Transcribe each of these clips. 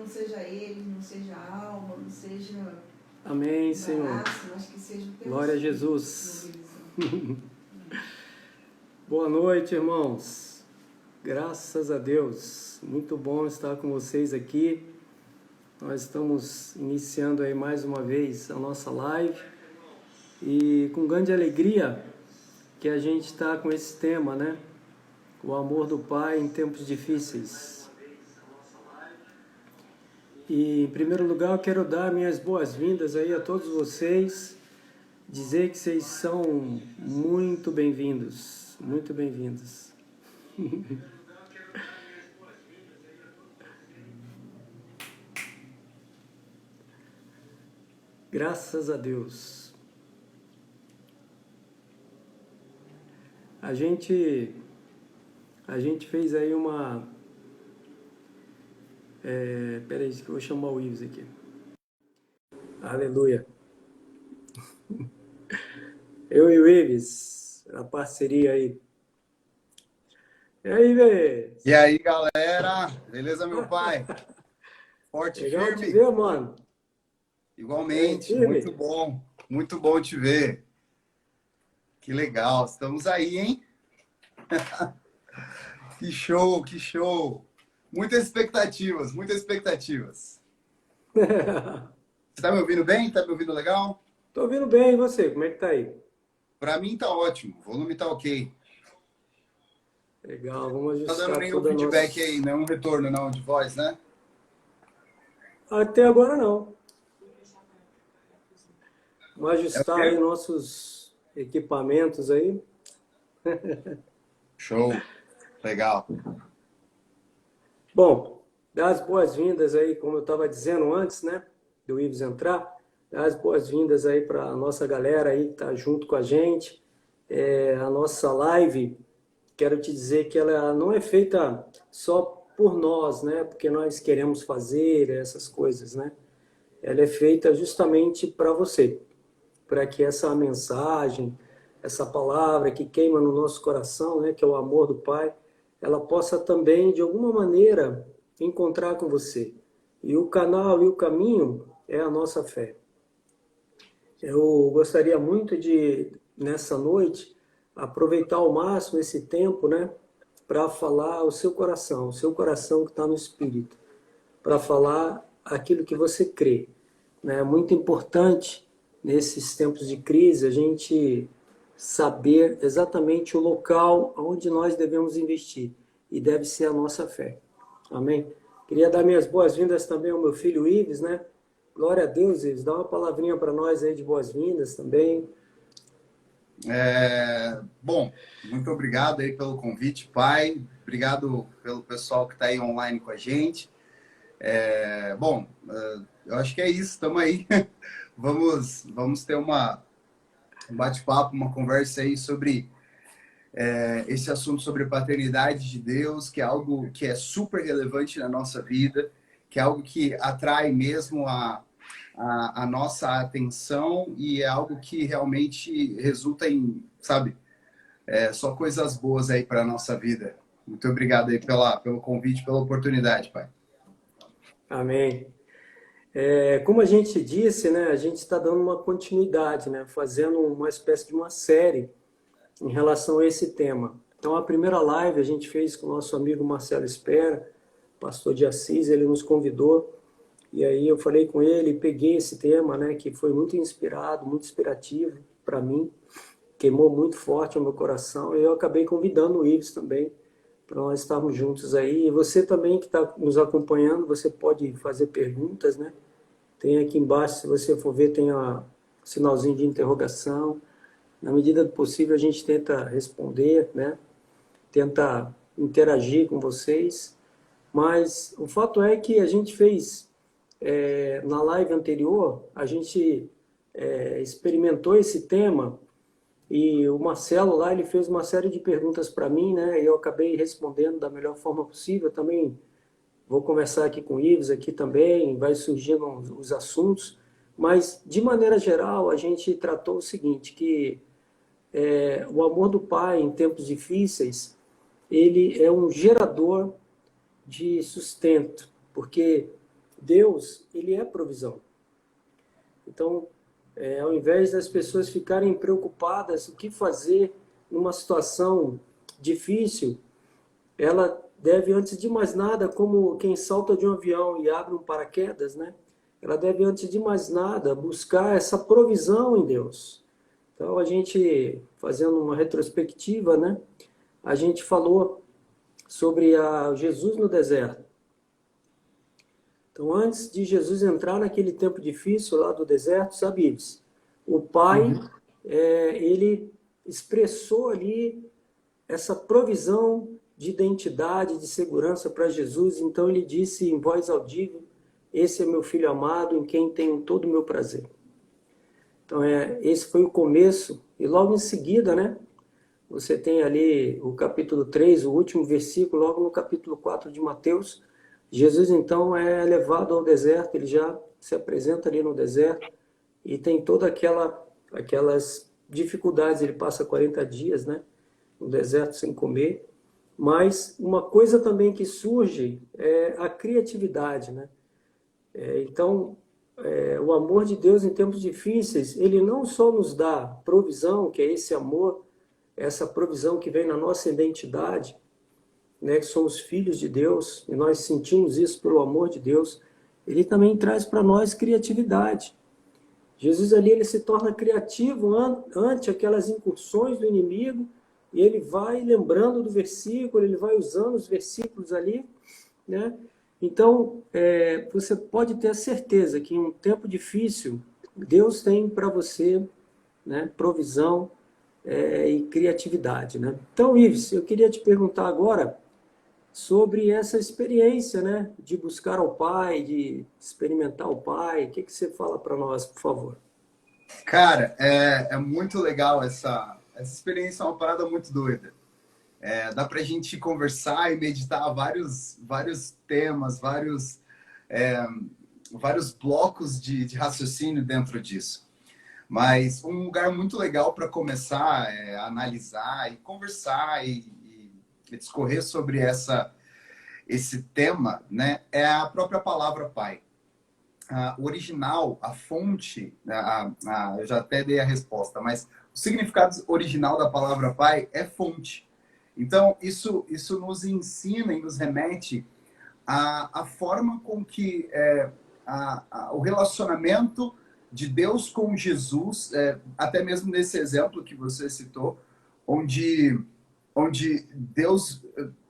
não seja ele, não seja a alma, não seja Amém, o Senhor. braço, mas que seja o teu Glória a Espírito Jesus. mobilizando. Boa noite, irmãos. Graças a Deus. Muito bom estar com vocês aqui. Nós estamos iniciando aí mais uma vez a nossa live e com grande alegria que a gente está com esse tema, né? O amor do Pai em tempos difíceis. E, em primeiro lugar, eu quero dar minhas boas-vindas aí a todos vocês, dizer que vocês são muito bem-vindos, muito bem-vindos. Graças a Deus. A gente fez aí uma... peraí, que eu vou chamar o Ives aqui. Aleluia. Eu e o Ives, a parceria aí. E aí, Ives? E aí, galera? Beleza, meu pai? Forte e Legal te firme? ver, mano. Igualmente, Firme? muito bom te ver. Que legal, estamos aí, hein? Que show, que show. Muitas expectativas, muitas expectativas. Você tá me ouvindo bem? Tá me ouvindo legal? Tô ouvindo bem, e você? Como é que tá aí? Para mim tá ótimo, o volume tá ok. Legal, vamos Não tá dando ajustar nenhum toda a feedback nossa... aí, nenhum retorno não de voz, né? Até agora não. Vamos É o ajustar aí quê? nossos equipamentos aí. Show, legal. Bom, dar as boas-vindas aí, como eu estava dizendo antes, né, do Ives entrar, dar as boas-vindas aí para a nossa galera aí que está junto com a gente. A nossa live, quero te dizer que ela não é feita só por nós, né, porque nós queremos fazer essas coisas, né. Ela é feita justamente para você, para que essa mensagem, essa palavra que queima no nosso coração, né, que é o amor do Pai, ela possa também, de alguma maneira, encontrar com você. E o canal e o caminho é a nossa fé. Eu gostaria muito de, nessa noite, aproveitar ao máximo esse tempo, né, para falar o seu coração que está no Espírito, para falar aquilo que você crê. É muito importante, nesses tempos de crise, a gente saber exatamente o local onde nós devemos investir, e deve ser a nossa fé. Amém? Queria dar minhas boas-vindas também ao meu filho Ives, né? Glória a Deus, Ives. Dá uma palavrinha para nós aí de boas-vindas também. Bom, muito obrigado aí pelo convite, pai. Obrigado pelo pessoal que está aí online com a gente. Eu acho que é isso, estamos aí. Vamos ter um bate-papo, uma conversa aí sobre esse assunto sobre paternidade de Deus, que é algo que é super relevante na nossa vida, que é algo que atrai mesmo a nossa atenção e é algo que realmente resulta em, sabe, só coisas boas aí para a nossa vida. Muito obrigado aí pelo convite, pela oportunidade, pai. Amém. Como a gente disse, né, a gente está dando uma continuidade, né, fazendo uma espécie de uma série em relação a esse tema. Então, a primeira live a gente fez com o nosso amigo Marcelo Espera, pastor de Assis, ele nos convidou, e aí eu falei com ele, peguei esse tema, né, que foi muito inspirado, muito inspirativo para mim, queimou muito forte o meu coração, e eu acabei convidando o Ives também, para nós estarmos juntos aí. E você também que está nos acompanhando, você pode fazer perguntas, né? Tem aqui embaixo, se você for ver, tem o sinalzinho de interrogação. Na medida do possível, a gente tenta responder, né? Tenta interagir com vocês. Mas o fato é que a gente fez, na live anterior, a gente experimentou esse tema e o Marcelo lá, ele fez uma série de perguntas para mim, né? E eu acabei respondendo da melhor forma possível. Também vou conversar aqui com o Ives aqui também, vai surgindo os assuntos. Mas, de maneira geral, a gente tratou o seguinte, que o amor do pai em tempos difíceis, ele é um gerador de sustento, porque Deus, ele é provisão. Então, ao invés das pessoas ficarem preocupadas o que fazer numa situação difícil, ela deve, antes de mais nada, como quem salta de um avião e abre um paraquedas, né? Ela deve, antes de mais nada, buscar essa provisão em Deus. Então, a gente, fazendo uma retrospectiva, né? A gente falou sobre Jesus no deserto. Então, antes de Jesus entrar naquele tempo difícil lá do deserto, sabe isso? O Pai, ele expressou ali essa provisão de identidade, de segurança para Jesus. Então, ele disse em voz audível, esse é meu filho amado, em quem tenho todo o meu prazer. Então, esse foi o começo. E logo em seguida, né? Você tem ali o capítulo 3, o último versículo, logo no capítulo 4 de Mateus. Jesus, então, é levado ao deserto, ele já se apresenta ali no deserto e tem toda aquelas dificuldades. Ele passa 40 dias, né, no deserto sem comer. Mas uma coisa também que surge é a criatividade, né? Então, o amor de Deus em tempos difíceis, ele não só nos dá provisão, que é esse amor, essa provisão que vem na nossa identidade, né, que somos filhos de Deus, e nós sentimos isso pelo amor de Deus, ele também traz para nós criatividade. Jesus ali, ele se torna criativo ante aquelas incursões do inimigo, e ele vai lembrando do versículo, ele vai usando os versículos ali, né? Então, você pode ter a certeza que em um tempo difícil, Deus tem para você, né, provisão e criatividade, né? Então, Ives, eu queria te perguntar agora sobre essa experiência, né, de buscar ao Pai, de experimentar o Pai. O que você fala para nós, por favor? Cara, é muito legal essa experiência, é uma parada muito doida. Dá pra gente conversar e meditar vários temas, vários blocos de raciocínio dentro disso. Mas um lugar muito legal para começar a analisar e conversar e discorrer sobre esse tema, né, é a própria palavra Pai. O original, a fonte, eu já até dei a resposta, mas o significado original da palavra Pai é fonte. Então, isso nos ensina e nos remete à forma com que o relacionamento de Deus com Jesus, até mesmo nesse exemplo que você citou, onde Deus,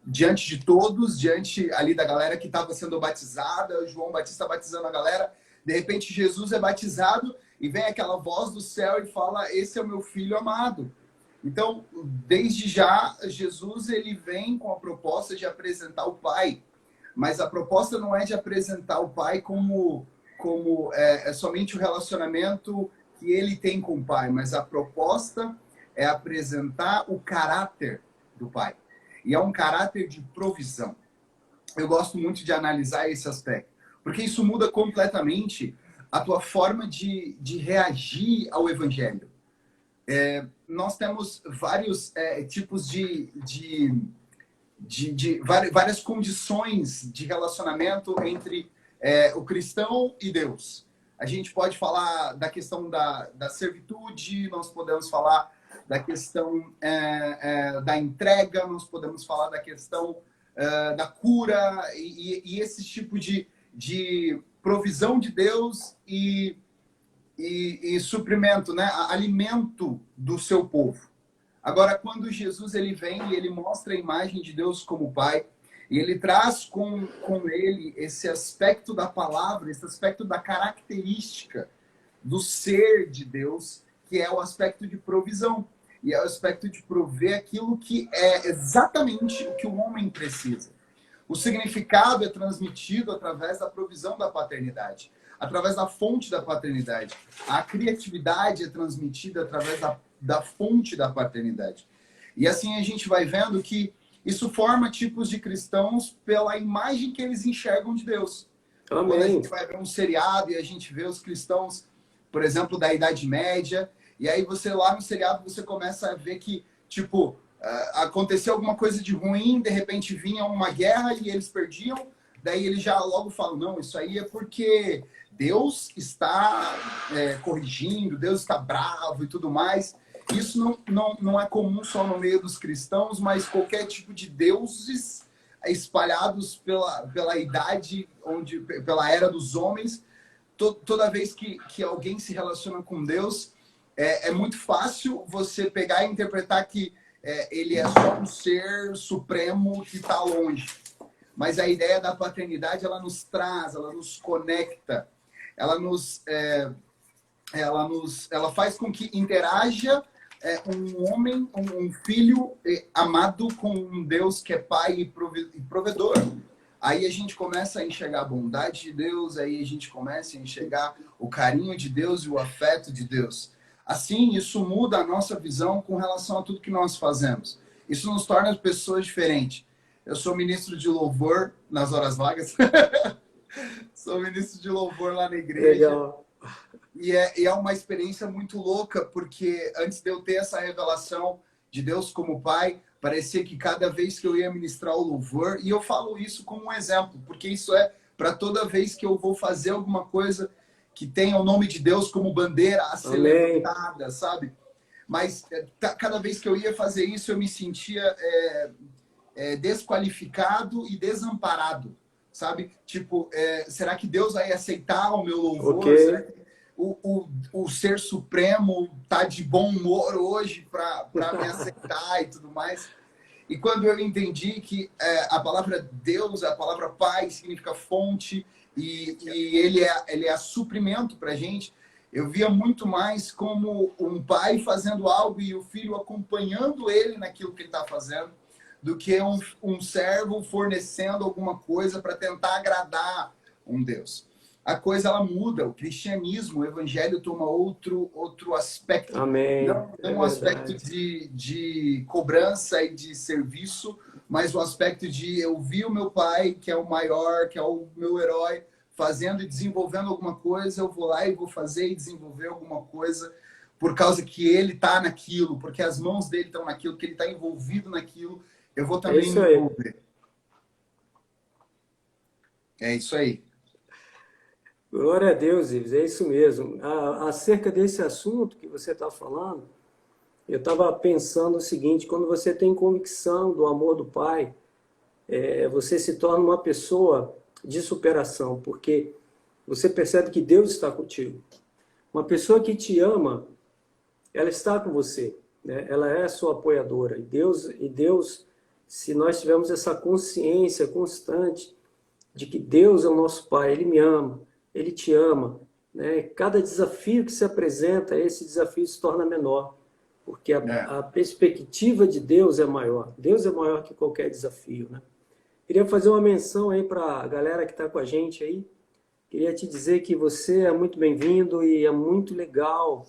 diante de todos, diante ali da galera que estava sendo batizada, João Batista batizando a galera, de repente Jesus é batizado e vem aquela voz do céu e fala, esse é o meu filho amado. Então, desde já, Jesus ele vem com a proposta de apresentar o Pai. Mas a proposta não é de apresentar o Pai como somente o relacionamento que ele tem com o Pai, mas a proposta é apresentar o caráter do Pai. E é um caráter de provisão. Eu gosto muito de analisar esse aspecto, porque isso muda completamente a tua forma de reagir ao Evangelho. Nós temos vários tipos várias condições de relacionamento entre o cristão e Deus. A gente pode falar da questão da servitude, nós podemos falar da questão da entrega, nós podemos falar da questão da cura e esse tipo de provisão de Deus e suprimento, né? Alimento do seu povo. Agora, quando Jesus ele vem e ele mostra a imagem de Deus como Pai, e ele traz com ele esse aspecto da palavra, esse aspecto da característica do ser de Deus, que é o aspecto de provisão. E é o aspecto de prover aquilo que é exatamente o que o homem precisa. O significado é transmitido através da provisão da paternidade, através da fonte da paternidade. A criatividade é transmitida através da fonte da paternidade. E assim a gente vai vendo que isso forma tipos de cristãos pela imagem que eles enxergam de Deus. Amém. Quando a gente vai ver um seriado e a gente vê os cristãos, por exemplo, da Idade Média, e aí você lá no seriado você começa a ver que, tipo, aconteceu alguma coisa de ruim, de repente vinha uma guerra e eles perdiam, daí ele já logo fala, não, isso aí é porque Deus está corrigindo, Deus está bravo e tudo mais. Isso não é comum só no meio dos cristãos, mas qualquer tipo de deuses espalhados pela idade, pela era dos homens. Toda vez que alguém se relaciona com Deus, é muito fácil você pegar e interpretar que ele é só um ser supremo que está longe. Mas a ideia da paternidade, ela nos traz, ela nos conecta, ela faz com que interaja um homem, um filho amado com um Deus que é pai e provedor. Aí a gente começa a enxergar a bondade de Deus, aí a gente começa a enxergar o carinho de Deus e o afeto de Deus. Assim, isso muda a nossa visão com relação a tudo que nós fazemos. Isso nos torna pessoas diferentes. Eu sou ministro de louvor nas horas vagas. Sou ministro de louvor lá na igreja. Legal. E é uma experiência muito louca, porque antes de eu ter essa revelação de Deus como Pai, parecia que cada vez que eu ia ministrar o louvor, e eu falo isso como um exemplo, porque isso é para toda vez que eu vou fazer alguma coisa que tenha o nome de Deus como bandeira a ser levantada, sabe? Mas cada vez que eu ia fazer isso, eu me sentia desqualificado e desamparado, sabe? Tipo, será que Deus vai aceitar o meu louvor? Okay. Será que o Ser Supremo tá de bom humor hoje para me aceitar e tudo mais? E quando eu entendi que a palavra Deus, a palavra Pai, significa fonte, e ele é suprimento para a gente, eu via muito mais como um pai fazendo algo e o filho acompanhando ele naquilo que ele está fazendo, do que um servo fornecendo alguma coisa para tentar agradar um Deus. A coisa, ela muda. O cristianismo, o evangelho toma outro aspecto. Amém. Não um aspecto de cobrança e de serviço, mas um aspecto de eu vi o meu pai, que é o maior, que é o meu herói, fazendo e desenvolvendo alguma coisa, eu vou lá e vou fazer e desenvolver alguma coisa por causa que ele está naquilo, porque as mãos dele estão naquilo, que ele está envolvido naquilo, eu vou também me envolver. É isso aí. Glória a Deus, Ives, é isso mesmo. Acerca desse assunto que você está falando, eu estava pensando o seguinte: quando você tem convicção do amor do Pai, você se torna uma pessoa de superação, porque você percebe que Deus está contigo. Uma pessoa que te ama, ela está com você, né? Ela é sua apoiadora. E Deus, se nós tivermos essa consciência constante de que Deus é o nosso Pai, Ele me ama, Ele te ama, né? Cada desafio que se apresenta, esse desafio se torna menor, porque a perspectiva de Deus é maior. Deus é maior que qualquer desafio, né? Queria fazer uma menção aí para a galera que está com a gente aí. Queria te dizer que você é muito bem-vindo e é muito legal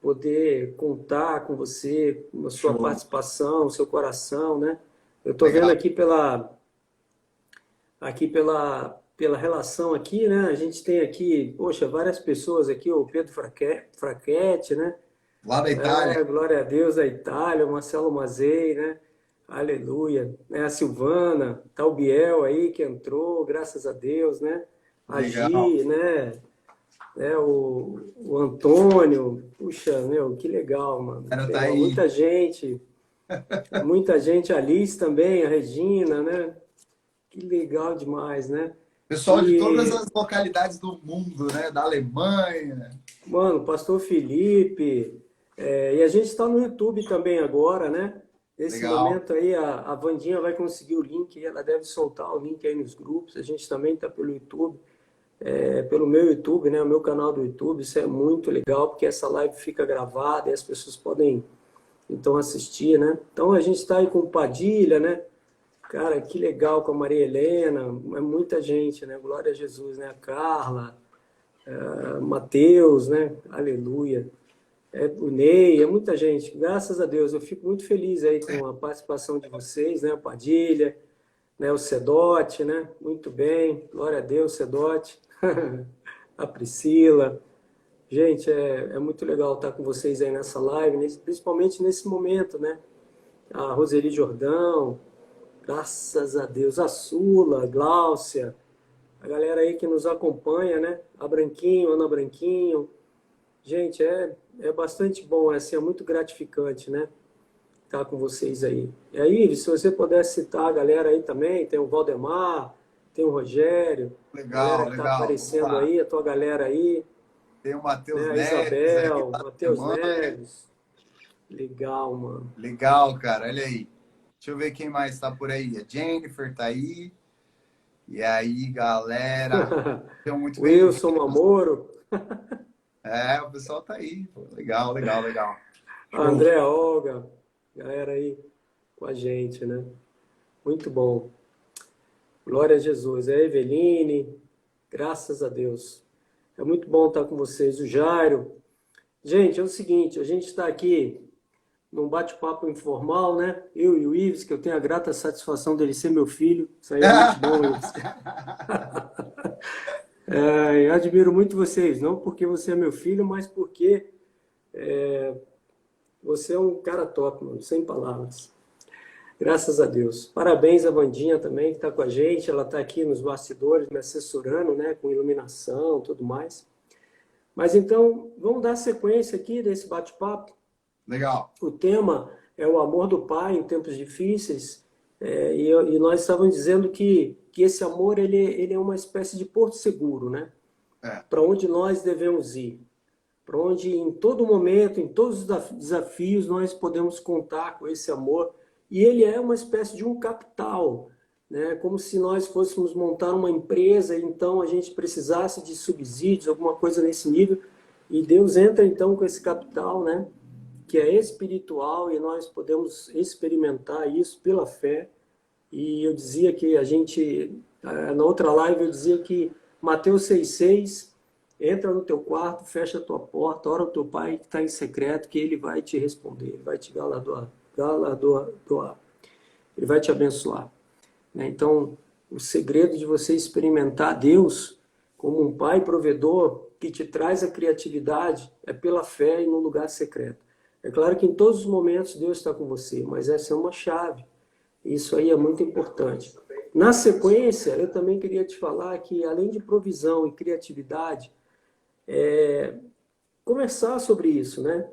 poder contar com você, com a sua participação, o seu coração, né? Eu estou vendo aqui pela relação aqui, né? A gente tem aqui, poxa, várias pessoas aqui, o Pedro Frachetti, né? Lá da Itália. Glória a Deus, da Itália, o Marcelo Mazei, né? Aleluia. A Silvana, tá o Biel aí que entrou, graças a Deus, né? A Gi, né? O Antônio, puxa, meu, que legal, mano. Tá aí. Muita gente, a Alice também, a Regina, né? Que legal demais, né? Pessoal de todas as localidades do mundo, né? Da Alemanha. Mano, Pastor Felipe. E a gente está no YouTube também agora, né? Nesse momento aí, a Vandinha vai conseguir o link, ela deve soltar o link aí nos grupos. A gente também está pelo YouTube, pelo meu YouTube, né? O meu canal do YouTube. Isso é muito legal, porque essa live fica gravada e as pessoas podem, então, assistir, né? Então, a gente está aí com o Padilha, né? Cara, que legal, com a Maria Helena, é muita gente, né? Glória a Jesus, né? A Carla, Mateus, né? Aleluia. O Ney, é muita gente. Graças a Deus, eu fico muito feliz aí com a participação de vocês, né? A Padilha, né? O Sedote, né? Muito bem, glória a Deus, Sedote. A Priscila. Gente, é muito legal estar com vocês aí nessa live, principalmente nesse momento, né? A Roseli Jordão, Graças a Deus. A Sula, a Gláucia, a galera aí que nos acompanha, né? A Branquinho, Ana Branquinho. Gente, é bastante bom, assim, é muito gratificante, né? Estar com vocês aí. E aí, se você puder citar a galera aí também, tem o Valdemar, tem o Rogério, a galera Legal, que está legal. Vamos aparecendo lá. aí, a tua galera aí, Tem o Matheus né? A Neves aí, Isabel, lá da Matheus Alemanha. Neves. Legal, mano. Legal, cara. Olha aí. Deixa eu ver quem mais está por aí. A Jennifer tá aí. E aí, galera. Sejam muito bem-vindos. Wilson Mamoro, É, o pessoal tá aí. Pô, legal, legal, legal. a Show. Andréa Olga, galera aí com a gente, né? Muito bom. Glória a Jesus. É a Eveline, graças a Deus. É muito bom estar com vocês. O Jairo. Gente, é o seguinte, a gente está aqui num bate-papo informal, né? Eu e o Ives, que eu tenho a grata satisfação dele ser meu filho. Isso aí é muito bom, Ives. Eu admiro muito vocês, não porque você é meu filho, mas porque você é um cara top, mano, sem palavras. Graças a Deus. Parabéns à Vandinha também, que está com a gente. Ela está aqui nos bastidores, me assessorando, né? Com iluminação e tudo mais. Mas então, vamos dar sequência aqui desse bate-papo. Legal. O tema é o amor do Pai em tempos difíceis. E nós estávamos dizendo que esse amor ele é uma espécie de porto seguro, né? Para onde nós devemos ir. Para onde em todo momento, em todos os desafios, nós podemos contar com esse amor. E ele é uma espécie de um capital, né? Como se nós fôssemos montar uma empresa, então a gente precisasse de subsídios, alguma coisa nesse nível. E Deus entra então com esse capital, né? Que é espiritual, e nós podemos experimentar isso pela fé. E eu dizia que na outra live eu dizia que Mateus 6,6, entra no teu quarto, fecha a tua porta, ora ao teu pai que está em secreto, que ele vai te responder, ele vai te galardoar, ele vai te abençoar. Então, o segredo de você experimentar Deus como um pai provedor que te traz a criatividade é pela fé e no lugar secreto. É claro que em todos os momentos Deus está com você, mas essa é uma chave. Isso aí é muito importante. Na sequência, eu também queria te falar que, além de provisão e criatividade, conversar sobre isso, né?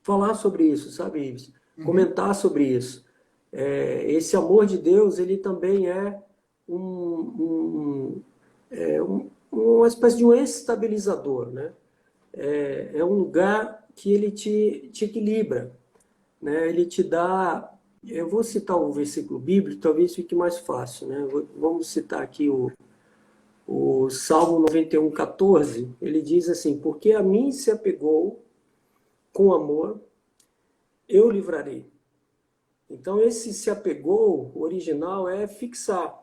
Falar sobre isso, sabe, Ives? Comentar sobre isso. Esse amor de Deus, ele também é uma espécie de um estabilizador, né? É um lugar que ele te equilibra, né? Ele te dá... Eu vou citar um versículo bíblico, talvez fique mais fácil, né? Vamos citar aqui o Salmo 91:14. Ele diz assim: porque a mim se apegou com amor, eu livrarei. Então, esse se apegou, o original é fixar.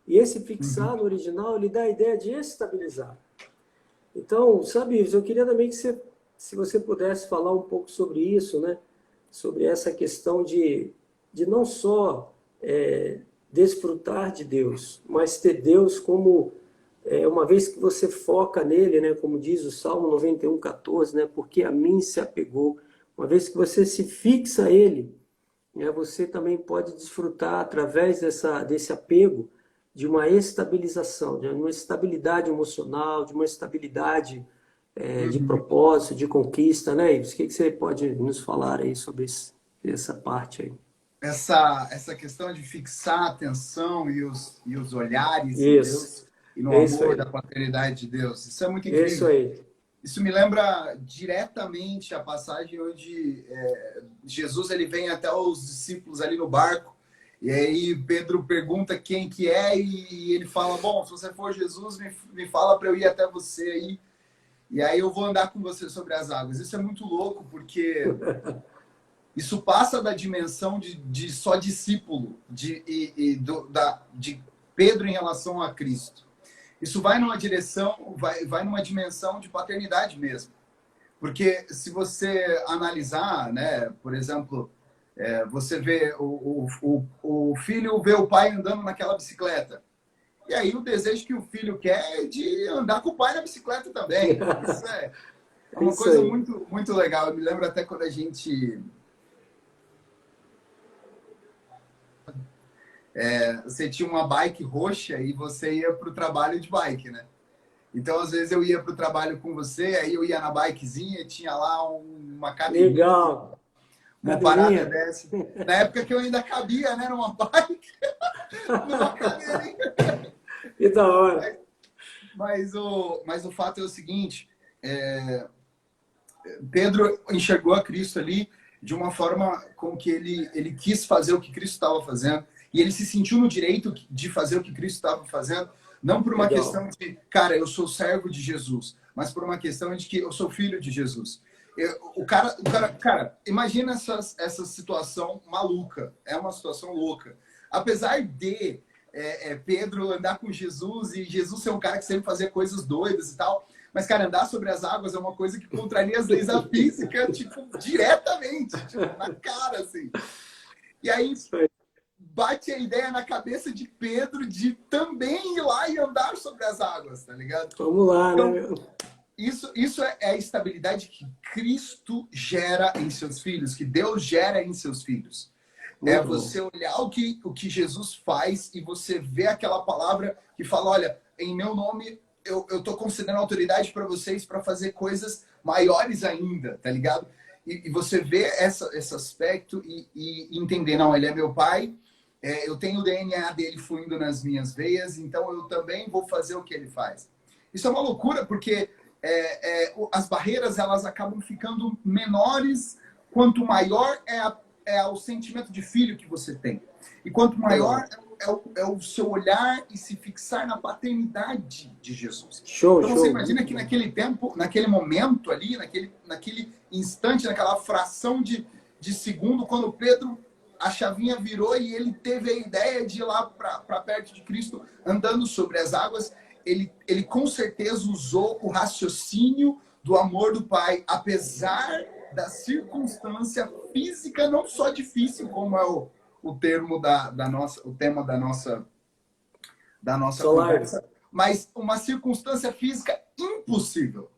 E esse fixar no original, ele dá a ideia de estabilizar. Então, sabe, Ives, eu queria também que se você pudesse falar um pouco sobre isso, né? Sobre essa questão de não só desfrutar de Deus, mas ter Deus como, uma vez que você foca nele, né? Como diz o Salmo 91:14, né? Porque a mim se apegou. Uma vez que você se fixa a ele, você também pode desfrutar, através desse apego, de uma estabilização, de uma estabilidade emocional, de uma estabilidade de propósito, de conquista, né, Ives? O que você pode nos falar aí sobre essa parte aí? Essa questão de fixar a atenção e os olhares em Deus e no amor da paternidade de Deus. Isso é muito incrível. Isso aí. Isso me lembra diretamente a passagem onde Jesus ele vem até os discípulos ali no barco, e aí Pedro pergunta quem que é, e ele fala, bom, se você for Jesus, me fala para eu ir até você aí, e aí eu vou andar com você sobre as águas. Isso é muito louco, porque isso passa da dimensão de só discípulo, de Pedro em relação a Cristo. Isso vai numa direção, vai numa dimensão de paternidade mesmo. Porque se você analisar, né, por exemplo, você vê o filho vê o pai andando naquela bicicleta. E aí o desejo que o filho quer é de andar com o pai na bicicleta também. Isso é uma coisa muito, muito legal. Eu me lembro até quando a gente você tinha uma bike roxa e você ia para o trabalho de bike, né? Então, às vezes, eu ia para o trabalho com você, aí eu ia na bikezinha, tinha lá uma academia, Legal. uma parada Academia. dessa. Na época que eu ainda cabia, né, numa bike, numa cadeirinha. Que da hora. Mas o fato é o seguinte, Pedro enxergou a Cristo ali de uma forma com que ele quis fazer o que Cristo estava fazendo, e ele se sentiu no direito de fazer o que Cristo estava fazendo, não por uma Legal. questão de, cara, eu sou servo de Jesus, mas por uma questão de que eu sou filho de Jesus. Cara, imagina essa situação maluca, é uma situação louca. Apesar de Pedro andar com Jesus e Jesus ser um cara que sempre fazia coisas doidas e tal, mas, cara, andar sobre as águas é uma coisa que contraria as leis da física, tipo, diretamente, tipo, na cara, assim. E aí bate a ideia na cabeça de Pedro de também ir lá e andar sobre as águas, tá ligado? Vamos lá, Então, né? isso é a estabilidade que Cristo gera em seus filhos, que Deus gera em seus filhos. Muito Você olhar o que Jesus faz e você ver aquela palavra que fala, olha, em meu nome eu estou concedendo autoridade para vocês para fazer coisas maiores ainda, tá ligado? E você vê esse aspecto e entender, não, ele é meu pai, eu tenho o DNA dele fluindo nas minhas veias, então eu também vou fazer o que ele faz. Isso é uma loucura, porque as barreiras elas acabam ficando menores quanto maior é o sentimento de filho que você tem. E quanto maior é o seu olhar e se fixar na paternidade de Jesus. Show, então você show. imagina que naquele tempo, naquele momento ali, naquele instante, naquela fração de segundo, quando Pedro, a chavinha virou e ele teve a ideia de ir lá para perto de Cristo, andando sobre as águas, ele com certeza usou o raciocínio do amor do Pai, apesar da circunstância física não só difícil, como é o termo o tema da nossa conversa, mas uma circunstância física impossível.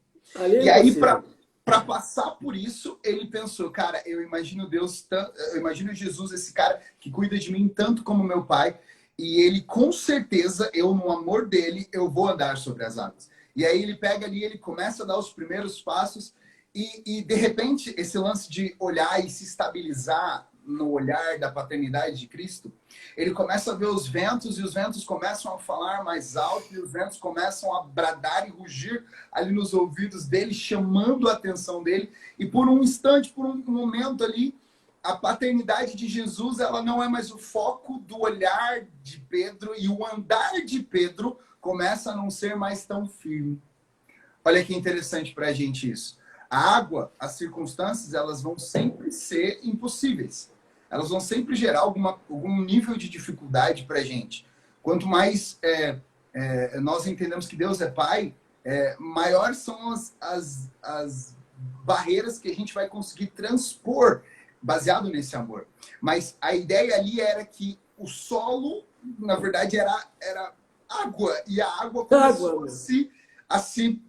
E aí, para passar por isso, ele pensou, cara, eu imagino Jesus, esse cara que cuida de mim tanto como meu pai, e ele, com certeza, no amor dele, eu vou andar sobre as águas. E aí ele pega ali, ele começa a dar os primeiros passos, e de repente, esse lance de olhar e se estabilizar no olhar da paternidade de Cristo, ele começa a ver os ventos, e os ventos começam a falar mais alto, e os ventos começam a bradar e rugir ali nos ouvidos dele, chamando a atenção dele, e por um instante, por um momento ali, a paternidade de Jesus, ela não é mais o foco do olhar de Pedro, e o andar de Pedro começa a não ser mais tão firme. Olha que interessante para a gente isso. A água, as circunstâncias, elas vão sempre ser impossíveis. Elas vão sempre gerar algum nível de dificuldade para a gente. Quanto mais nós entendemos que Deus é Pai, maiores são as barreiras que a gente vai conseguir transpor baseado nesse amor. Mas a ideia ali era que o solo, na verdade, era água. E a água começou a se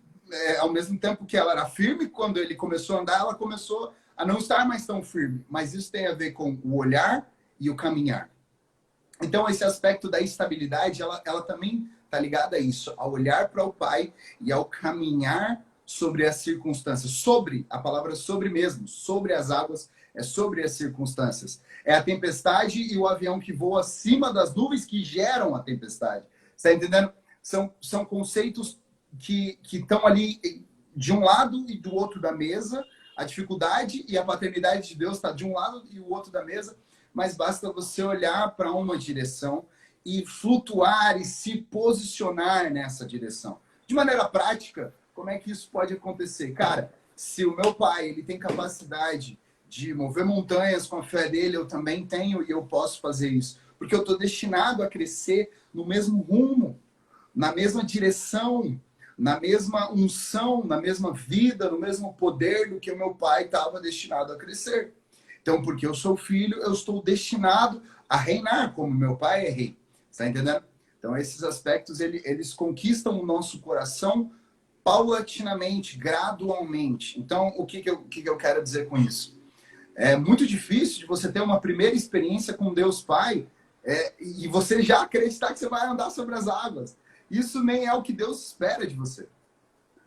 ao mesmo tempo que ela era firme, quando ele começou a andar, ela começou a não estar mais tão firme. Mas isso tem a ver com o olhar e o caminhar. Então, esse aspecto da estabilidade, ela também está ligada a isso, ao olhar para o Pai e ao caminhar sobre as circunstâncias. Sobre, a palavra sobre mesmo, sobre as águas, é sobre as circunstâncias. É a tempestade e o avião que voa acima das nuvens que geram a tempestade. Você está entendendo? São conceitos que estão ali de um lado e do outro da mesa. A dificuldade e a paternidade de Deus está de um lado e o outro da mesa, mas basta você olhar para uma direção e flutuar e se posicionar nessa direção. De maneira prática, como é que isso pode acontecer? Cara, se o meu pai ele tem capacidade de mover montanhas com a fé dele, eu também tenho e eu posso fazer isso. Porque eu estou destinado a crescer no mesmo rumo, na mesma direção, na mesma unção, na mesma vida, no mesmo poder do que o meu pai estava destinado a crescer. Então, porque eu sou filho, eu estou destinado a reinar como meu pai é rei. Está entendendo? Então, esses aspectos, eles conquistam o nosso coração paulatinamente, gradualmente. Então, o que eu quero dizer com isso? É muito difícil de você ter uma primeira experiência com Deus Pai e você já acreditar que você vai andar sobre as águas. Isso nem é o que Deus espera de você.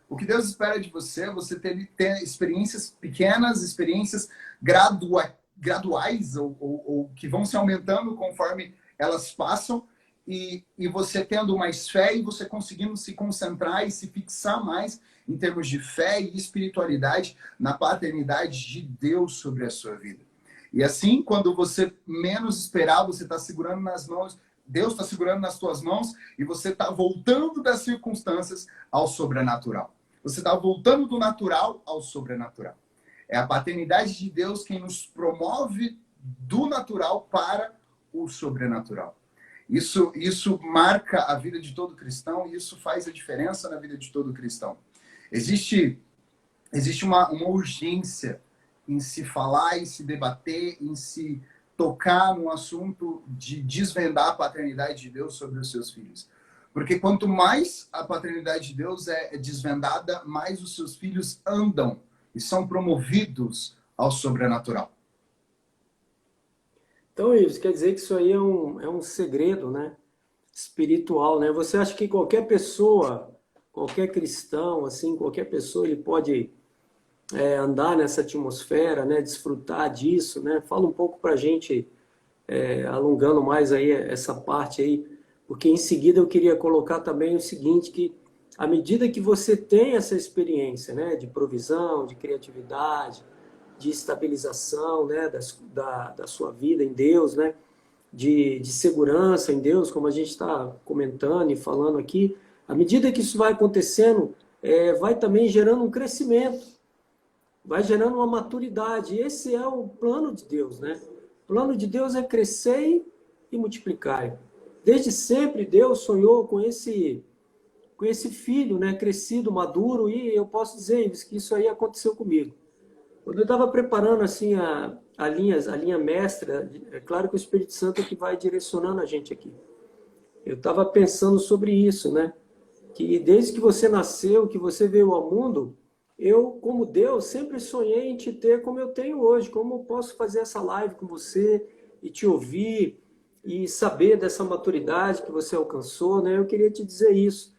O que Deus espera de você é você ter experiências pequenas, experiências graduais ou que vão se aumentando conforme elas passam e você tendo mais fé e você conseguindo se concentrar e se fixar mais em termos de fé e espiritualidade na paternidade de Deus sobre a sua vida. E assim, quando você menos esperar, você está segurando nas mãos, Deus está segurando nas suas mãos e você está voltando das circunstâncias ao sobrenatural. Você está voltando do natural ao sobrenatural. É a paternidade de Deus quem nos promove do natural para o sobrenatural. Isso marca a vida de todo cristão e isso faz a diferença na vida de todo cristão. Existe uma urgência em se falar, em se debater, em se tocar no assunto de desvendar a paternidade de Deus sobre os seus filhos. Porque quanto mais a paternidade de Deus é desvendada, mais os seus filhos andam e são promovidos ao sobrenatural. Então, Ives, quer dizer que isso aí é um segredo, né? Espiritual, né? Você acha que qualquer pessoa, qualquer cristão, assim, qualquer pessoa, ele pode andar nessa atmosfera, né? Desfrutar disso, né? Fala um pouco pra gente, alongando mais aí essa parte aí, porque em seguida eu queria colocar também o seguinte, que à medida que você tem essa experiência, né, de provisão, de criatividade, de estabilização, né, da sua vida em Deus, né, de segurança em Deus, como a gente está comentando e falando aqui, à medida que isso vai acontecendo, vai também gerando um crescimento, vai gerando uma maturidade. E esse é o plano de Deus, né? O plano de Deus é crescer e multiplicar. Desde sempre Deus sonhou com esse filho, né, crescido, maduro, e eu posso dizer que isso aí aconteceu comigo. Quando eu estava preparando assim a linha mestra, é claro que o Espírito Santo é que vai direcionando a gente aqui. Eu estava pensando sobre isso, né? Que desde que você nasceu, que você veio ao mundo, eu, como Deus, sempre sonhei em te ter como eu tenho hoje, como eu posso fazer essa live com você e te ouvir e saber dessa maturidade que você alcançou, né? Eu queria te dizer isso,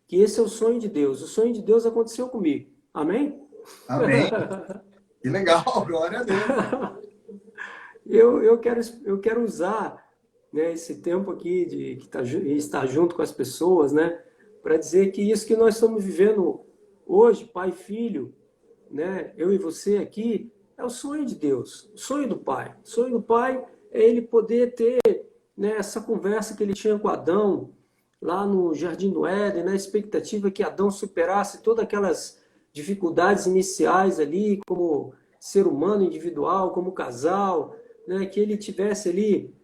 que esse é o sonho de Deus. O sonho de Deus aconteceu comigo. Amém? Amém. Que legal, glória a Deus. Eu quero usar, né, esse tempo aqui de estar junto com as pessoas, né, para dizer que isso que nós estamos vivendo hoje, pai e filho, né, eu e você aqui, é o sonho de Deus, o sonho do Pai. O sonho do Pai é ele poder ter, né, essa conversa que ele tinha com Adão, lá no Jardim do Éden, na expectativa que Adão superasse todas aquelas dificuldades iniciais ali, como ser humano individual, como casal, né, que ele tivesse ali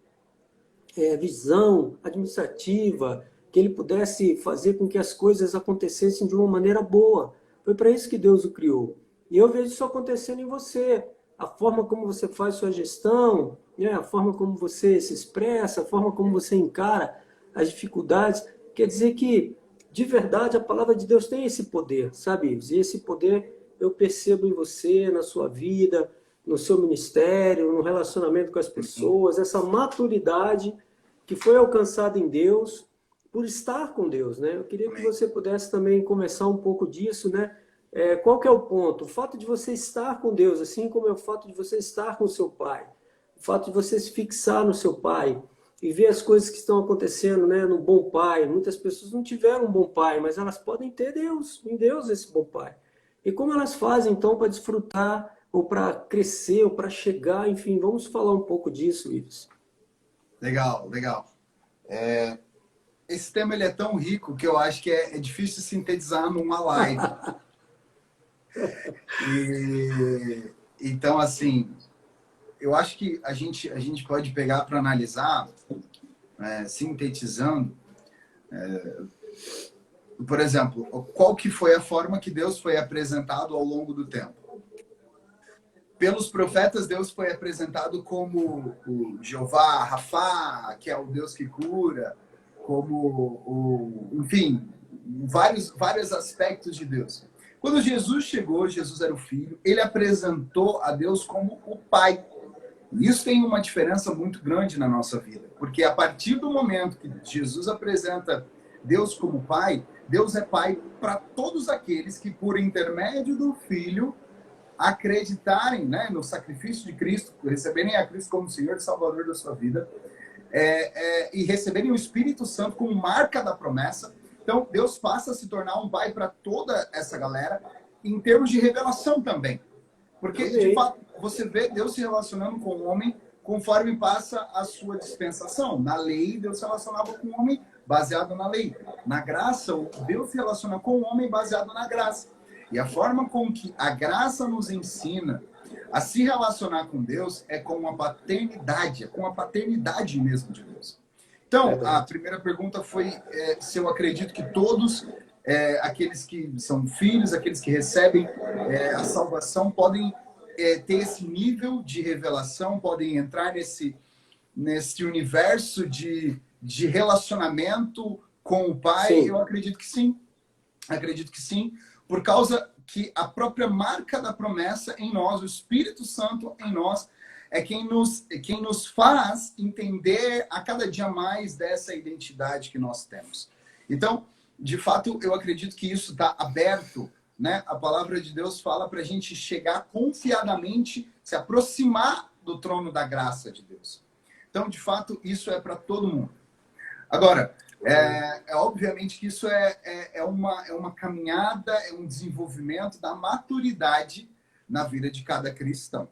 visão administrativa, que ele pudesse fazer com que as coisas acontecessem de uma maneira boa. Foi para isso que Deus o criou. E eu vejo isso acontecendo em você. A forma como você faz sua gestão, né, a forma como você se expressa, a forma como você encara as dificuldades, quer dizer que, de verdade, a palavra de Deus tem esse poder, sabe? E esse poder eu percebo em você, na sua vida, no seu ministério, no relacionamento com as pessoas, essa maturidade que foi alcançada em Deus por estar com Deus, né? Eu queria que você pudesse também começar um pouco disso, né? Qual que é o ponto? O fato de você estar com Deus, assim como é o fato de você estar com o seu pai, o fato de você se fixar no seu pai, e ver as coisas que estão acontecendo, né, no bom pai. Muitas pessoas não tiveram um bom pai, mas elas podem ter Deus, em Deus esse bom pai. E como elas fazem, então, para desfrutar, ou para crescer, ou para chegar, enfim, vamos falar um pouco disso, Ives. Legal, legal. Esse tema ele é tão rico que eu acho que é difícil sintetizar numa live. Então, assim, eu acho que a gente pode pegar para analisar, sintetizando, por exemplo, qual que foi a forma que Deus foi apresentado ao longo do tempo. Pelos profetas, Deus foi apresentado como o Jeová Rafá, que é o Deus que cura, como enfim, vários aspectos de Deus. Quando Jesus chegou, Jesus era o Filho, ele apresentou a Deus como o Pai. E isso tem uma diferença muito grande na nossa vida, porque a partir do momento que Jesus apresenta Deus como Pai, Deus é Pai para todos aqueles que, por intermédio do Filho, acreditarem, né, no sacrifício de Cristo, receberem a Cristo como Senhor e Salvador da sua vida, e receberem o Espírito Santo como marca da promessa. Então, Deus passa a se tornar um Pai para toda essa galera, em termos de revelação também. Porque, de fato, você vê Deus se relacionando com o homem conforme passa a sua dispensação. Na lei, Deus se relacionava com o homem baseado na lei. Na graça, Deus se relaciona com o homem baseado na graça. E a forma com que a graça nos ensina a se relacionar com Deus é com a paternidade, é com a paternidade mesmo de Deus. Então, a primeira pergunta foi se eu acredito que todos, aqueles que são filhos, aqueles que recebem a salvação, podem ter esse nível de revelação, podem entrar nesse universo de relacionamento com o Pai. Sim. Eu acredito que sim. Acredito que sim, por causa que a própria marca da promessa em nós, o Espírito Santo em nós, é quem nos faz entender a cada dia mais dessa identidade que nós temos. Então, de fato, eu acredito que isso está aberto, né? A palavra de Deus fala para a gente chegar confiadamente, se aproximar do trono da graça de Deus. Então, de fato, isso é para todo mundo. Agora, obviamente que isso é uma caminhada, é um desenvolvimento da maturidade na vida de cada cristão.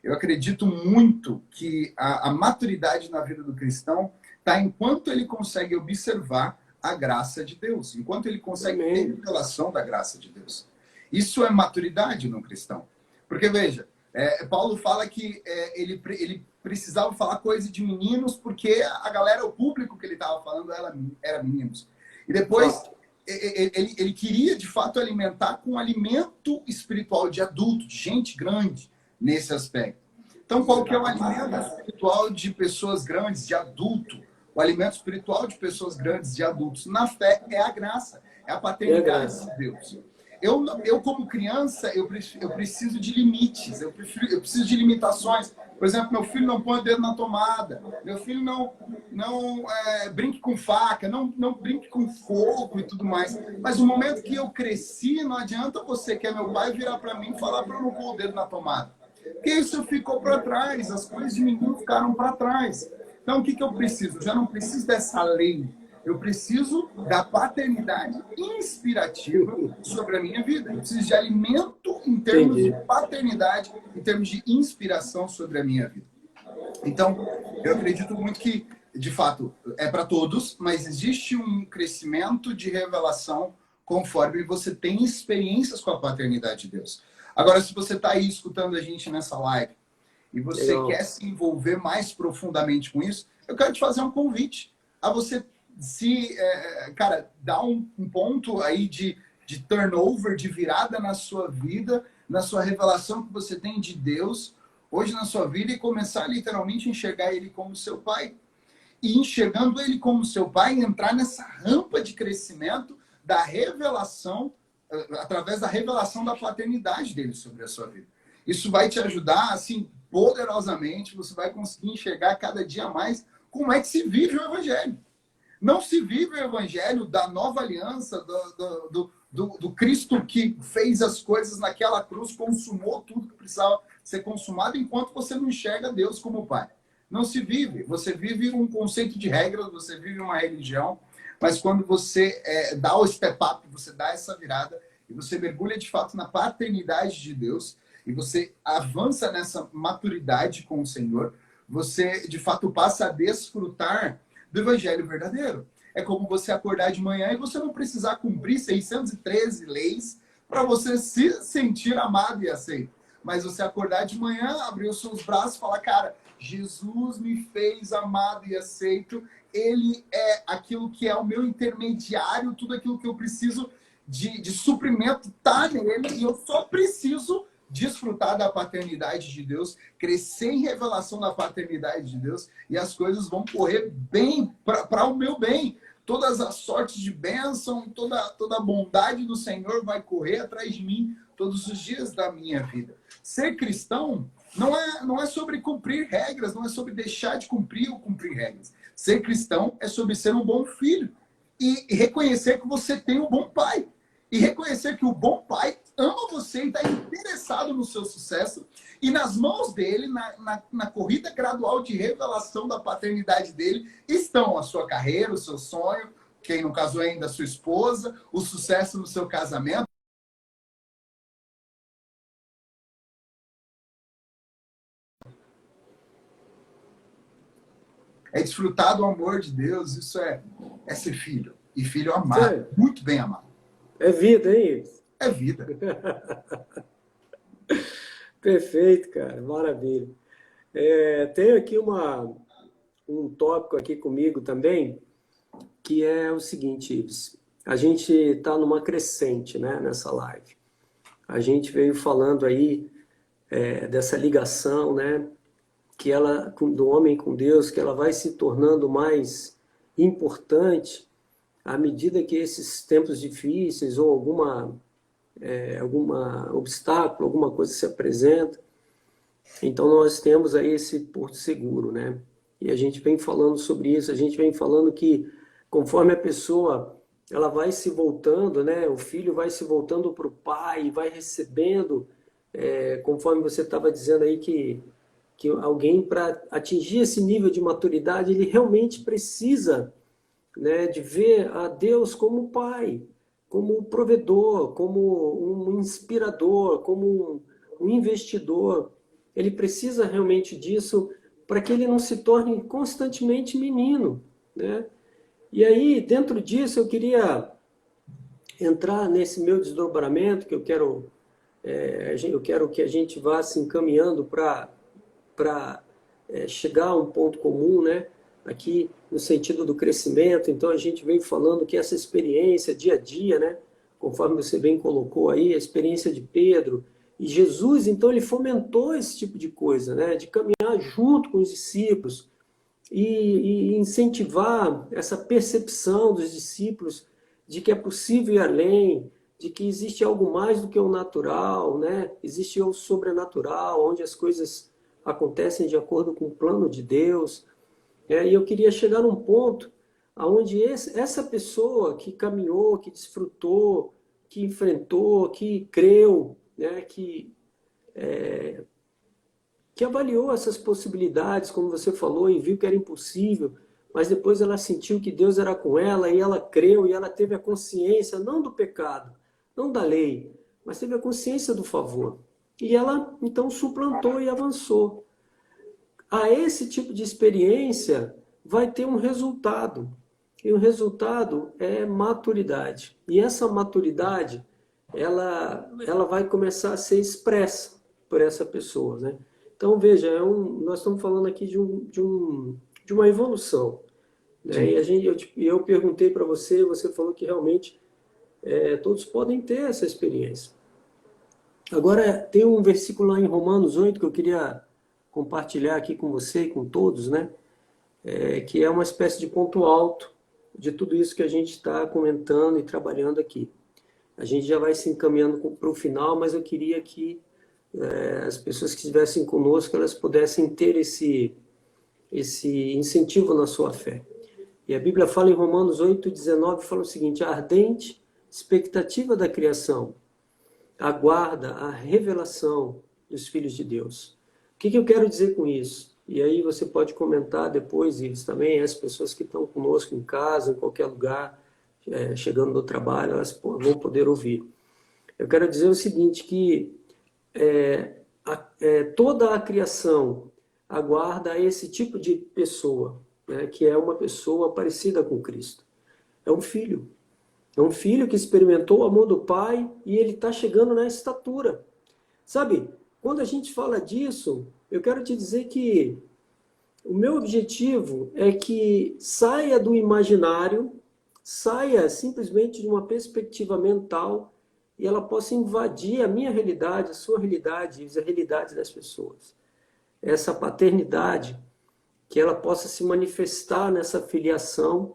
Eu acredito muito que a maturidade na vida do cristão está enquanto ele consegue observar a graça de Deus, enquanto ele consegue ter revelação da graça de Deus. Isso é maturidade no cristão. Porque, veja, Paulo fala que ele precisava falar coisa de meninos porque a galera, o público que ele estava falando era meninos. E depois ele queria, de fato, alimentar com alimento espiritual de adulto, de gente grande nesse aspecto. Então, qual que é o alimento espiritual de pessoas grandes, de adulto? O alimento espiritual de pessoas grandes, de adultos, na fé, é a graça, é a paternidade de Deus. Eu como criança, eu preciso de limites, eu preciso de limitações. Por exemplo, meu filho não põe o dedo na tomada, meu filho não brinque com faca, não brinque com fogo e tudo mais. Mas no momento que eu cresci, não adianta você, que é meu pai, virar para mim e falar para eu não pôr o dedo na tomada. Porque isso ficou para trás, as coisas de menino ficaram para trás. Então, o que eu preciso? Eu já não preciso dessa lei. Eu preciso da paternidade inspirativa sobre a minha vida. Eu preciso de alimento em termos de paternidade, em termos de inspiração sobre a minha vida. Então, eu acredito muito que, de fato, é para todos, mas existe um crescimento de revelação conforme você tem experiências com a paternidade de Deus. Agora, se você está aí escutando a gente nessa live e você quer se envolver mais profundamente com isso, eu quero te fazer um convite a você dar um ponto aí de turnover, de virada na sua vida, na sua revelação que você tem de Deus hoje na sua vida e começar literalmente a enxergar Ele como seu Pai. E enxergando Ele como seu Pai, entrar nessa rampa de crescimento da revelação, através da revelação da paternidade dele sobre a sua vida. Isso vai te ajudar, assim, poderosamente, você vai conseguir enxergar cada dia mais como é que se vive o Evangelho. Não se vive o Evangelho da nova aliança, do Cristo que fez as coisas naquela cruz, consumou tudo que precisava ser consumado, enquanto você não enxerga Deus como Pai. Não se vive. Você vive um conceito de regras, você vive uma religião, mas quando você dá o step up, você dá essa virada, e você mergulha de fato na paternidade de Deus, e você avança nessa maturidade com o Senhor, você de fato passa a desfrutar do Evangelho verdadeiro. É como você acordar de manhã e você não precisar cumprir 613 leis para você se sentir amado e aceito. Mas você acordar de manhã, abrir os seus braços e falar, cara, Jesus me fez amado e aceito. Ele é aquilo que é o meu intermediário, tudo aquilo que eu preciso de suprimento está nele, e eu só preciso desfrutar da paternidade de Deus, crescer em revelação da paternidade de Deus, e as coisas vão correr bem, para o meu bem. Todas as sortes de bênção, toda a bondade do Senhor vai correr atrás de mim todos os dias da minha vida. Ser cristão não é sobre cumprir regras, não é sobre deixar de cumprir ou cumprir regras. Ser cristão é sobre ser um bom filho e reconhecer que você tem um bom pai. E reconhecer que o bom pai ama você e está interessado no seu sucesso. E nas mãos dele, na corrida gradual de revelação da paternidade dele, estão a sua carreira, o seu sonho, quem no caso é ainda a sua esposa, o sucesso no seu casamento. É desfrutar do amor de Deus, isso é ser filho. E filho amado, muito bem amado. É vida, hein? É vida. Perfeito, cara. Maravilha. Tenho aqui um tópico aqui comigo também, que é o seguinte, Ives. A gente está numa crescente, né, nessa live. A gente veio falando aí dessa ligação, né, que ela, do homem com Deus, que ela vai se tornando mais importante à medida que esses tempos difíceis ou alguma obstáculo, alguma coisa se apresenta. Então nós temos aí esse porto seguro, né? E a gente vem falando sobre isso, a gente vem falando que conforme a pessoa ela vai se voltando, né? O filho vai se voltando para o pai, vai recebendo, conforme você estava dizendo aí que alguém para atingir esse nível de maturidade ele realmente precisa, né, de ver a Deus como pai, como um provedor, como um inspirador, como um investidor. Ele precisa realmente disso para que ele não se torne constantemente menino, né? E aí, dentro disso, eu queria entrar nesse meu desdobramento, que eu quero que a gente vá se encaminhando para chegar a um ponto comum, né? Aqui no sentido do crescimento. Então a gente vem falando que essa experiência dia a dia, né, conforme você bem colocou aí, a experiência de Pedro e Jesus, então ele fomentou esse tipo de coisa, né, de caminhar junto com os discípulos e incentivar essa percepção dos discípulos de que é possível ir além, de que existe algo mais do que o natural, né, existe o sobrenatural, onde as coisas acontecem de acordo com o plano de Deus. E eu queria chegar num ponto onde essa pessoa que caminhou, que desfrutou, que enfrentou, que creu, né, que avaliou essas possibilidades, como você falou, e viu que era impossível, mas depois ela sentiu que Deus era com ela, e ela creu, e ela teve a consciência, não do pecado, não da lei, mas teve a consciência do favor. E ela, então, suplantou e avançou. A esse tipo de experiência vai ter um resultado. E o resultado é maturidade. E essa maturidade, ela vai começar a ser expressa por essa pessoa, né? Então, veja, nós estamos falando aqui de uma evolução, né? E eu perguntei para você, você falou que realmente todos podem ter essa experiência. Agora, tem um versículo lá em Romanos 8 que eu queria compartilhar aqui com você e com todos, né? Que é uma espécie de ponto alto de tudo isso que a gente está comentando e trabalhando aqui. A gente já vai se encaminhando para o final, mas eu queria que as pessoas que estivessem conosco, elas pudessem ter esse incentivo na sua fé. E a Bíblia fala em Romanos 8:19, fala o seguinte: a ardente expectativa da criação aguarda a revelação dos filhos de Deus. O que eu quero dizer com isso? E aí você pode comentar depois, Ives, também, as pessoas que estão conosco em casa, em qualquer lugar, chegando do trabalho, elas vão poder ouvir. Eu quero dizer o seguinte, que toda a criação aguarda esse tipo de pessoa, né, que é uma pessoa parecida com Cristo. É um filho. É um filho que experimentou o amor do Pai e ele está chegando na estatura. Sabe, quando a gente fala disso, eu quero te dizer que o meu objetivo é que saia do imaginário, saia simplesmente de uma perspectiva mental e ela possa invadir a minha realidade, a sua realidade e a realidade das pessoas. Essa paternidade, que ela possa se manifestar nessa filiação,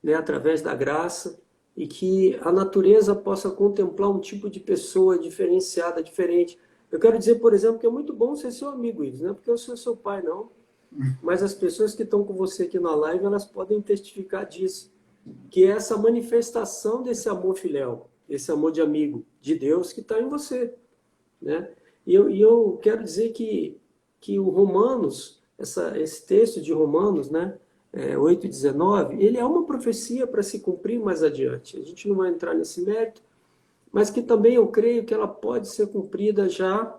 né, através da graça, e que a natureza possa contemplar um tipo de pessoa diferenciada, diferente. Eu quero dizer, por exemplo, que é muito bom ser seu amigo, Ives, não é porque eu sou seu pai, não. Mas as pessoas que estão com você aqui na live, elas podem testificar disso. Que é essa manifestação desse amor filial, esse amor de amigo de Deus que está em você, né? E eu quero dizer que o Romanos, esse texto de Romanos, né, 8:19, ele é uma profecia para se cumprir mais adiante. A gente não vai entrar nesse mérito, mas que também eu creio que ela pode ser cumprida já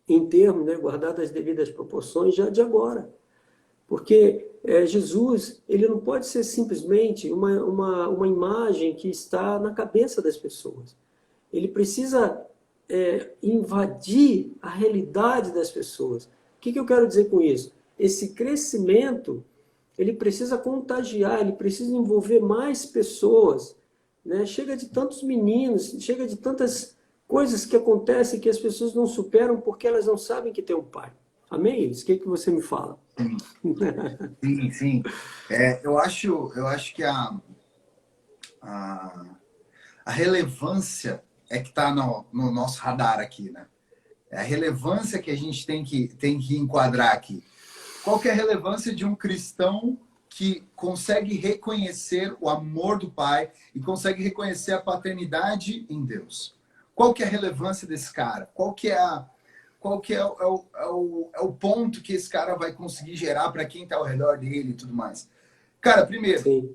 em termos, né, guardadas as devidas proporções, já de agora. Porque Jesus, ele não pode ser simplesmente uma imagem que está na cabeça das pessoas. Ele precisa invadir a realidade das pessoas. O que eu quero dizer com isso? Esse crescimento, ele precisa contagiar, ele precisa envolver mais pessoas, né? Chega de tantos meninos, chega de tantas coisas que acontecem que as pessoas não superam porque elas não sabem que tem um pai. Amém, Ives? O que você me fala? Sim, sim. Eu acho que a relevância é que está no nosso radar aqui, né? É a relevância que a gente tem que enquadrar aqui. Qual que é a relevância de um cristão que consegue reconhecer o amor do Pai e consegue reconhecer a paternidade em Deus? Qual que é a relevância desse cara? Qual que é o ponto que esse cara vai conseguir gerar para quem está ao redor dele e tudo mais? Cara, primeiro, Sim.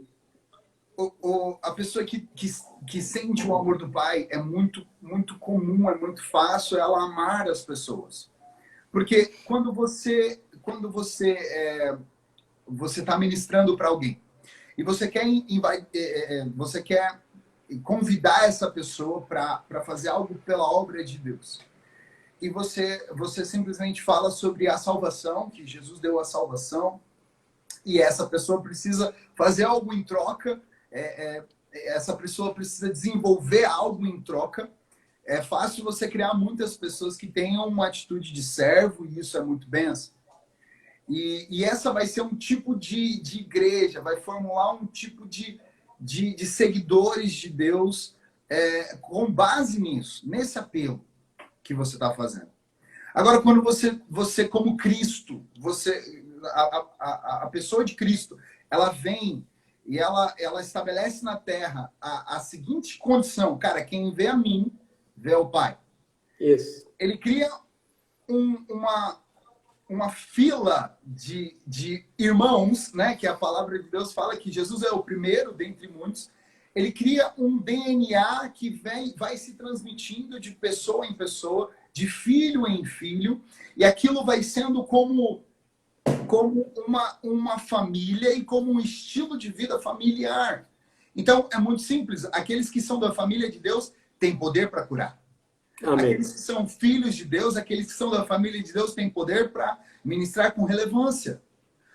A pessoa que sente o amor do Pai é muito, muito comum, é muito fácil ela amar as pessoas. Porque quando você está ministrando para alguém e você quer convidar essa pessoa para fazer algo pela obra de Deus. E você simplesmente fala sobre a salvação, que Jesus deu a salvação, e essa pessoa precisa fazer algo em troca, essa pessoa precisa desenvolver algo em troca. É fácil você criar muitas pessoas que tenham uma atitude de servo, e isso é muito benção. E essa vai ser um tipo de igreja, vai formular um tipo de seguidores de Deus com base nisso, nesse apelo que você está fazendo. Agora, quando você como Cristo, a pessoa de Cristo, ela vem e ela estabelece na Terra a seguinte condição: cara, quem vê a mim, vê o Pai. Isso. Ele cria uma fila de irmãos, né? Que a palavra de Deus fala que Jesus é o primeiro dentre muitos. Ele cria um DNA que vai se transmitindo de pessoa em pessoa, de filho em filho, e aquilo vai sendo como uma família e como um estilo de vida familiar. Então, é muito simples. Aqueles que são da família de Deus têm poder para curar. Amém. Aqueles que são filhos de Deus, aqueles que são da família de Deus têm poder para ministrar com relevância.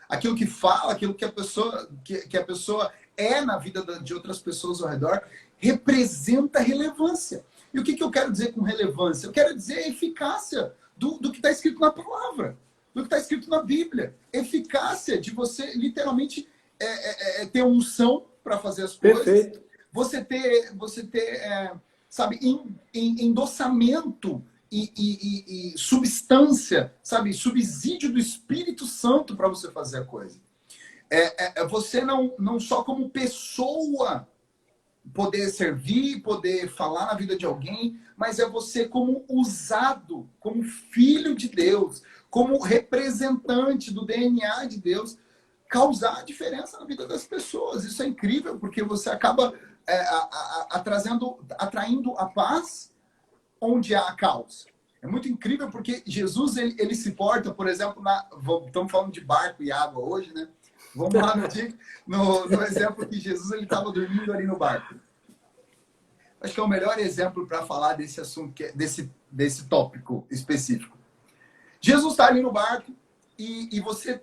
Aquilo que fala, aquilo que a pessoa é na vida de outras pessoas ao redor, representa relevância. E o que eu quero dizer com relevância? Eu quero dizer eficácia do que está escrito na palavra, do que está escrito na Bíblia. Eficácia de você, literalmente, ter unção para fazer as coisas. Perfeito. Você ter sabe, endossamento e substância, sabe, subsídio do Espírito Santo para você fazer a coisa. Você não só como pessoa poder servir, poder falar na vida de alguém, mas é você como usado, como filho de Deus, como representante do DNA de Deus, causar diferença na vida das pessoas. Isso é incrível, porque você acaba atraindo a paz onde há a caos. É muito incrível porque Jesus, ele se porta, por exemplo, estamos falando de barco e água hoje, né? Vamos lá no exemplo que Jesus estava dormindo ali no barco. Acho que é o melhor exemplo para falar desse assunto, desse tópico específico. Jesus está ali no barco e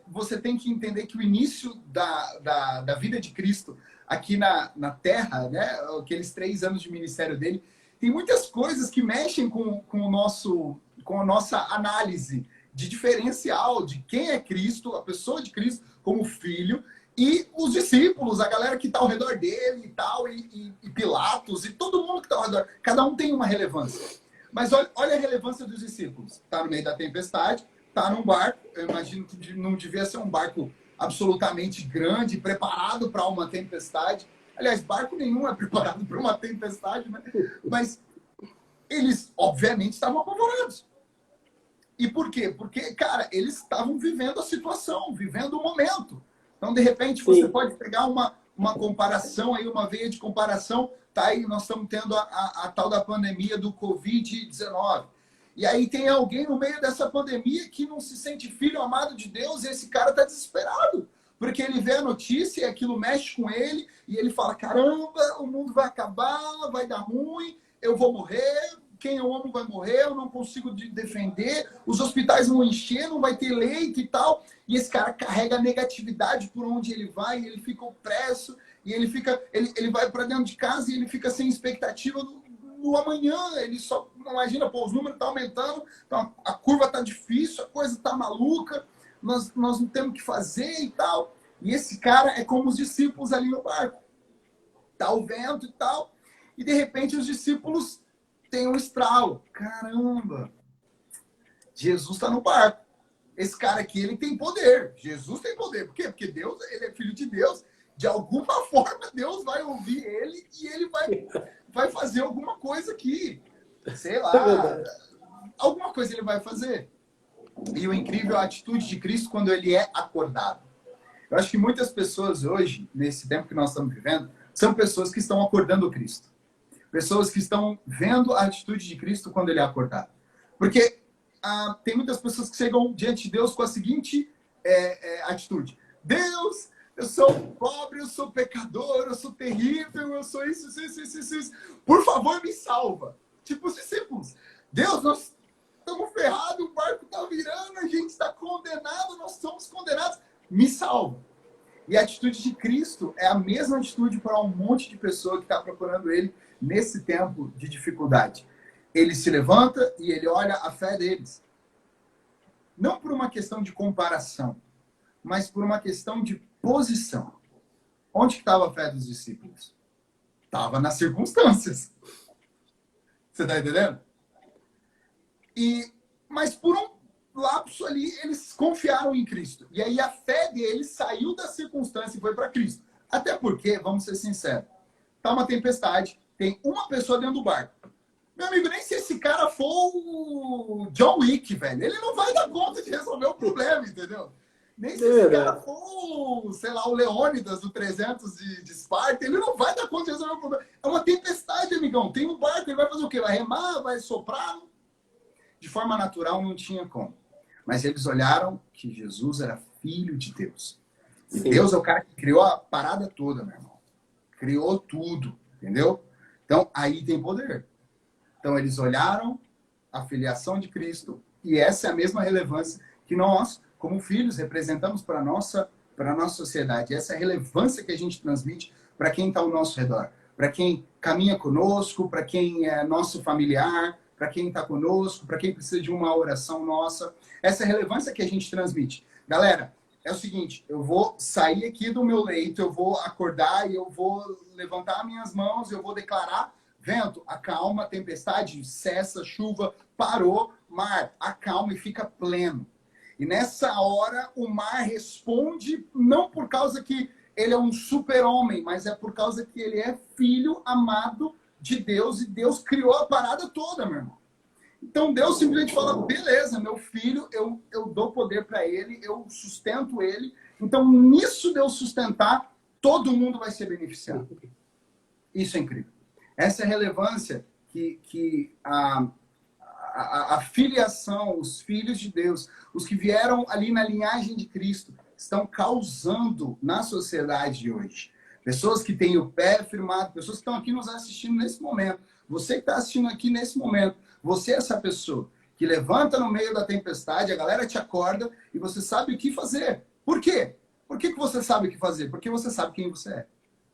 você tem que entender que o início da vida de Cristo aqui na Terra, né, aqueles 3 anos de ministério dele, tem muitas coisas que mexem com a nossa análise de diferencial de quem é Cristo, a pessoa de Cristo como filho, e os discípulos, a galera que está ao redor dele e tal, e Pilatos, e todo mundo que está ao redor. Cada um tem uma relevância. Mas olha a relevância dos discípulos. Está no meio da tempestade, está num barco. Eu imagino que não devia ser um barco absolutamente grande, preparado para uma tempestade. Aliás, barco nenhum é preparado para uma tempestade, né? Mas eles, obviamente, estavam apavorados. E por quê? Porque, cara, eles estavam vivendo a situação, vivendo o momento. Então, de repente, você pode pegar uma comparação, aí, uma veia de comparação. Tá aí, nós estamos tendo a tal da pandemia do Covid-19. E aí tem alguém no meio dessa pandemia que não se sente filho amado de Deus e esse cara está desesperado. Porque ele vê a notícia e aquilo mexe com ele e ele fala, caramba, o mundo vai acabar, vai dar ruim, eu vou morrer, quem eu amo vai morrer, eu não consigo defender, os hospitais vão encher, não vai ter leito e tal. E esse cara carrega negatividade por onde ele vai, e ele fica opresso, e ele vai para dentro de casa e ele fica sem expectativa no amanhã. Ele só imagina, pô, os números estão aumentando, então a curva está difícil, a coisa está maluca, nós não temos o que fazer e tal. E esse cara é como os discípulos ali no barco. Tá o vento e tal, e de repente os discípulos têm um estralo. Caramba! Jesus está no barco. Esse cara aqui, ele tem poder. Jesus tem poder. Por quê? Porque Deus, ele é filho de Deus. De alguma forma, Deus vai ouvir ele e ele vai fazer alguma coisa aqui. Sei lá. Alguma coisa ele vai fazer. E o incrível é a atitude de Cristo quando ele é acordado. Eu acho que muitas pessoas hoje, nesse tempo que nós estamos vivendo, são pessoas que estão acordando Cristo. Pessoas que estão vendo a atitude de Cristo quando ele é acordado. Porque tem muitas pessoas que chegam diante de Deus com a seguinte atitude. Deus, eu sou pobre, eu sou pecador, eu sou terrível, eu sou isso. Por favor, me salva. Tipo os discípulos. Deus, nós estamos ferrados, o barco está virando, a gente está condenado, nós somos condenados. Me salva. E a atitude de Cristo é a mesma atitude para um monte de pessoa que está procurando ele nesse tempo de dificuldade. Ele se levanta e ele olha a fé deles. Não por uma questão de comparação, mas por uma questão de posição. Onde que estava a fé dos discípulos? Estava nas circunstâncias. Você está entendendo? Mas por um lapso ali, eles confiaram em Cristo. E aí a fé deles saiu da circunstância e foi para Cristo. Até porque, vamos ser sinceros, tá uma tempestade, tem uma pessoa dentro do barco. Meu amigo, nem se esse cara for o John Wick, velho, ele não vai dar conta de resolver o problema, entendeu? Nem se esse cara for, sei lá, o Leônidas do 300 de Esparta, ele não vai dar conta de resolver o problema. É uma tempestade, amigão. Tem um barco, ele vai fazer o quê? Vai remar? Vai soprar? De forma natural, não tinha como. Mas eles olharam que Jesus era filho de Deus. E Deus é o cara que criou a parada toda, meu irmão. Criou tudo, entendeu? Então, aí tem poder. Então, eles olharam a filiação de Cristo e essa é a mesma relevância que nós, como filhos, representamos para a nossa sociedade. Essa é a relevância que a gente transmite para quem está ao nosso redor. Para quem caminha conosco, para quem é nosso familiar, para quem está conosco, para quem precisa de uma oração nossa. Essa é a relevância que a gente transmite. Galera, é o seguinte, eu vou sair aqui do meu leito, eu vou acordar e eu vou levantar minhas mãos, eu vou declarar, vento, acalma, tempestade, cessa, chuva, parou, mar, acalma e fica pleno. E nessa hora, o mar responde, não por causa que ele é um super-homem, mas é por causa que ele é filho amado de Deus e Deus criou a parada toda, meu irmão. Então Deus simplesmente fala, beleza, meu filho, eu dou poder para ele, eu sustento ele. Então nisso de eu sustentar, todo mundo vai ser beneficiado. Isso é incrível. Essa é a relevância que a filiação, os filhos de Deus, os que vieram ali na linhagem de Cristo, estão causando na sociedade de hoje. Pessoas que têm o pé firmado, pessoas que estão aqui nos assistindo nesse momento. Você que está assistindo aqui nesse momento, você é essa pessoa que levanta no meio da tempestade, a galera te acorda e você sabe o que fazer. Por quê? Por que você sabe o que fazer? Porque você sabe quem você é.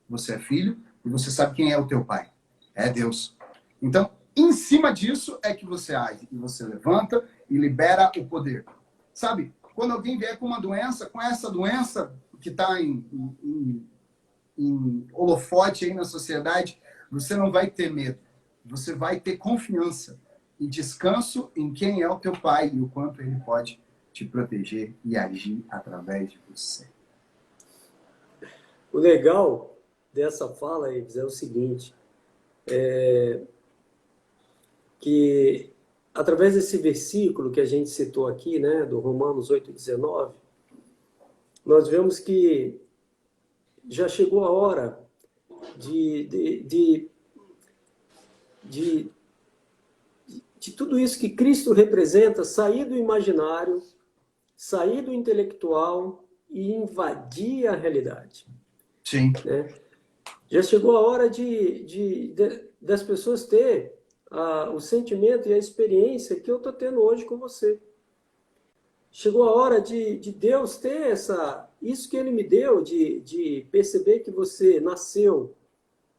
Você é filho e você sabe quem é o teu pai. É Deus. Então, em cima disso é que você age. E você levanta e libera o poder. Sabe, quando alguém vier com uma doença, com essa doença que está em holofote aí na sociedade, você não vai ter medo. Você vai ter confiança e descanso em quem é o teu Pai e o quanto Ele pode te proteger e agir através de você. O legal dessa fala, Ives, é o seguinte, que através desse versículo que a gente citou aqui, né, do Romanos 8,19, nós vemos que já chegou a hora de tudo isso que Cristo representa sair do imaginário, sair do intelectual e invadir a realidade. Sim. Né? Já chegou a hora das pessoas ter o sentimento e a experiência que eu estou tendo hoje com você. Chegou a hora de Deus ter isso que Ele me deu, de perceber que você nasceu,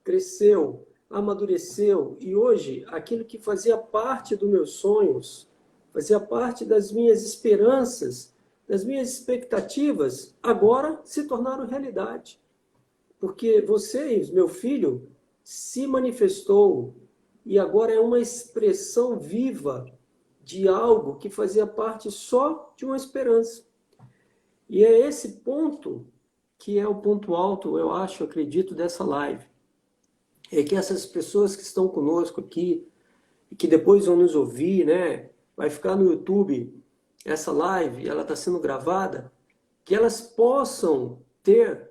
cresceu, amadureceu, e hoje aquilo que fazia parte dos meus sonhos, fazia parte das minhas esperanças, das minhas expectativas, agora se tornaram realidade. Porque você, meu filho, se manifestou e agora é uma expressão viva de algo que fazia parte só de uma esperança. E é esse ponto que é o ponto alto, eu acho, acredito, dessa live. É que essas pessoas que estão conosco aqui, e que depois vão nos ouvir, né? Vai ficar no YouTube essa live, ela está sendo gravada, que elas possam ter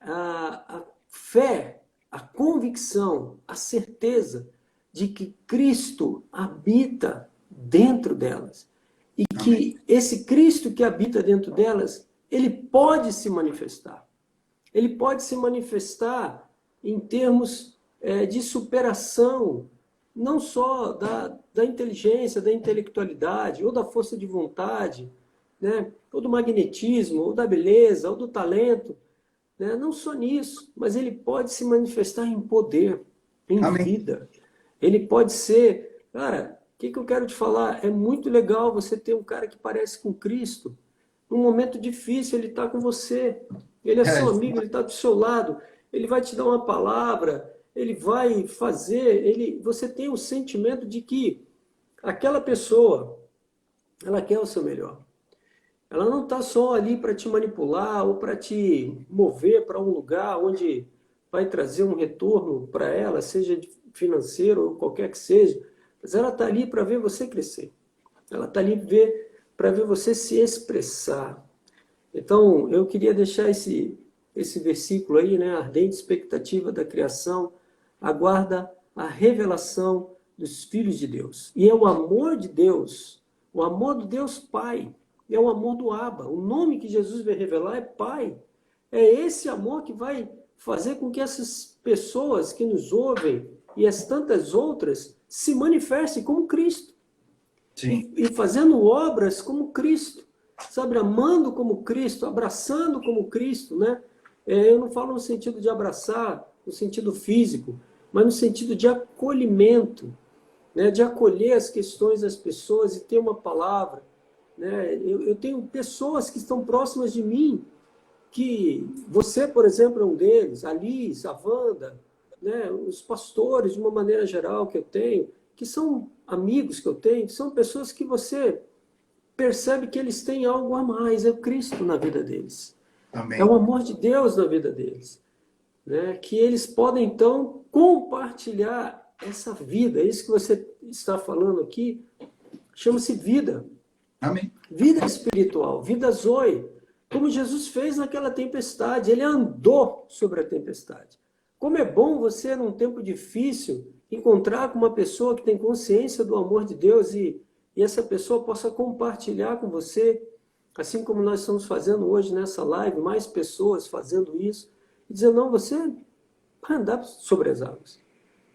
a fé, a convicção, a certeza de que Cristo habita dentro delas. E que esse Cristo que habita dentro delas, ele pode se manifestar. Ele pode se manifestar em termos de superação, não só da inteligência, da intelectualidade, ou da força de vontade, né? Ou do magnetismo, ou da beleza, ou do talento. Né? Não só nisso, mas ele pode se manifestar em poder, em vida. Ele pode ser... Cara, o que eu quero te falar? É muito legal você ter um cara que parece com Cristo. Num momento difícil, ele está com você. Ele é seu amigo, ele está do seu lado. Ele vai te dar uma palavra, ele vai fazer... Você tem o sentimento de que aquela pessoa, ela quer o seu melhor. Ela não está só ali para te manipular ou para te mover para um lugar onde vai trazer um retorno para ela, seja financeiro ou qualquer que seja, mas ela está ali para ver você crescer. Ela está ali para ver você se expressar. Então, eu queria deixar esse versículo aí, né? A ardente expectativa da criação aguarda a revelação dos filhos de Deus. E é o amor de Deus, o amor do Deus Pai, é o amor do Abba. O nome que Jesus vai revelar é Pai. É esse amor que vai fazer com que essas pessoas que nos ouvem e as tantas outras se manifestem como Cristo. Sim. E fazendo obras como Cristo. Sabe, amando como Cristo, abraçando como Cristo, né? Eu não falo no sentido de abraçar, no sentido físico, mas no sentido de acolhimento, né? De acolher as questões das pessoas e ter uma palavra. Né? Eu tenho pessoas que estão próximas de mim, que você, por exemplo, é um deles, a Liz, a Wanda, né? Os pastores, de uma maneira geral, que eu tenho, que são amigos que eu tenho, são pessoas que você percebe que eles têm algo a mais, é o Cristo na vida deles. Amém. É o amor de Deus na vida deles. Né? Que eles podem, então, compartilhar essa vida. Isso que você está falando aqui chama-se vida. Amém. Vida espiritual, vida zoe, como Jesus fez naquela tempestade. Ele andou sobre a tempestade. Como é bom você, num tempo difícil, encontrar com uma pessoa que tem consciência do amor de Deus e essa pessoa possa compartilhar com você, assim como nós estamos fazendo hoje nessa live, mais pessoas fazendo isso, e dizer, não, você vai andar sobre as águas,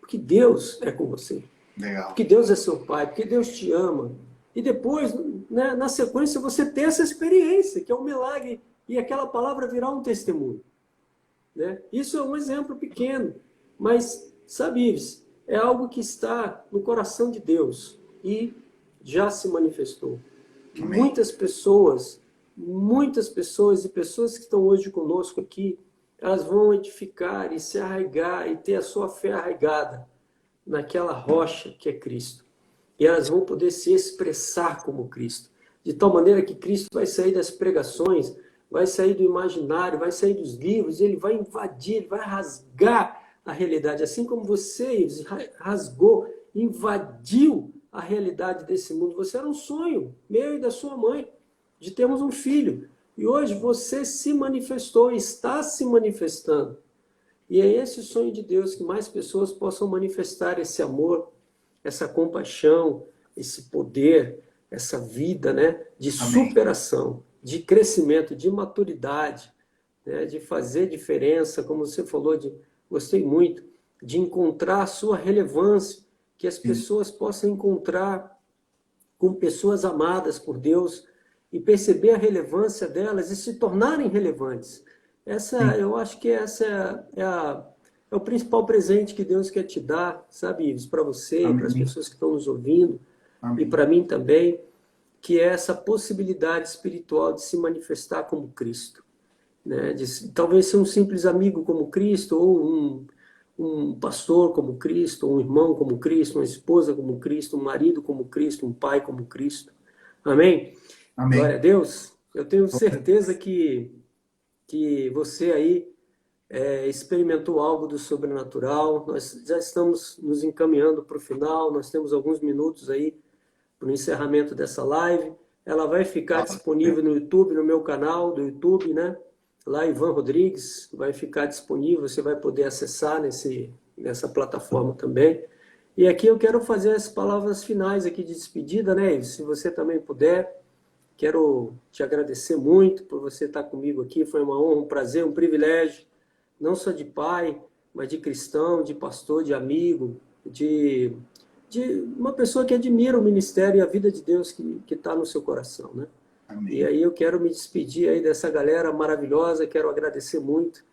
porque Deus é com você. Legal. Porque Deus é seu Pai, porque Deus te ama. E depois, né, na sequência, você ter essa experiência, que é um milagre, e aquela palavra virar um testemunho. Né? Isso é um exemplo pequeno, mas, sabe, Ives, é algo que está no coração de Deus e já se manifestou. Amém. Muitas pessoas e pessoas que estão hoje conosco aqui, elas vão edificar e se arraigar e ter a sua fé arraigada naquela rocha que é Cristo. e elas vão poder se expressar como Cristo. De tal maneira que Cristo vai sair das pregações, vai sair do imaginário, vai sair dos livros, ele vai invadir, ele vai rasgar a realidade. Assim como você rasgou, invadiu a realidade desse mundo. Você era um sonho, meu e da sua mãe, de termos um filho. E hoje você se manifestou, está se manifestando. E é esse o sonho de Deus, que mais pessoas possam manifestar esse amor, essa compaixão, esse poder, essa vida, né, de superação, de crescimento, de maturidade, né, de fazer diferença, como você falou, gostei muito, de encontrar a sua relevância, que as pessoas possam encontrar com pessoas amadas por Deus e perceber a relevância delas e se tornarem relevantes. Eu acho que essa é o principal presente que Deus quer te dar, sabe, Ives, para você e para as pessoas que estão nos ouvindo, e para mim também, que é essa possibilidade espiritual de se manifestar como Cristo. Né? Talvez ser um simples amigo como Cristo, ou um pastor como Cristo, ou um irmão como Cristo, uma esposa como Cristo, um marido como Cristo, um pai como Cristo. Amém? Amém. Glória a Deus. Eu tenho certeza que você aí experimentou algo do sobrenatural. Nós já estamos nos encaminhando para o final, nós temos alguns minutos aí para o encerramento dessa live. Ela vai ficar disponível no YouTube, no meu canal do YouTube, né? Lá, Ivan Rodrigues, vai ficar disponível, você vai poder acessar nessa plataforma também. E aqui eu quero fazer as palavras finais aqui de despedida, né, Ives? Se você também puder, quero te agradecer muito por você estar comigo aqui. Foi uma honra, um prazer, um privilégio, não só de pai, mas de cristão, de pastor, de amigo, de uma pessoa que admira o ministério e a vida de Deus que está no seu coração, né? Amém. E aí eu quero me despedir aí dessa galera maravilhosa, quero agradecer muito,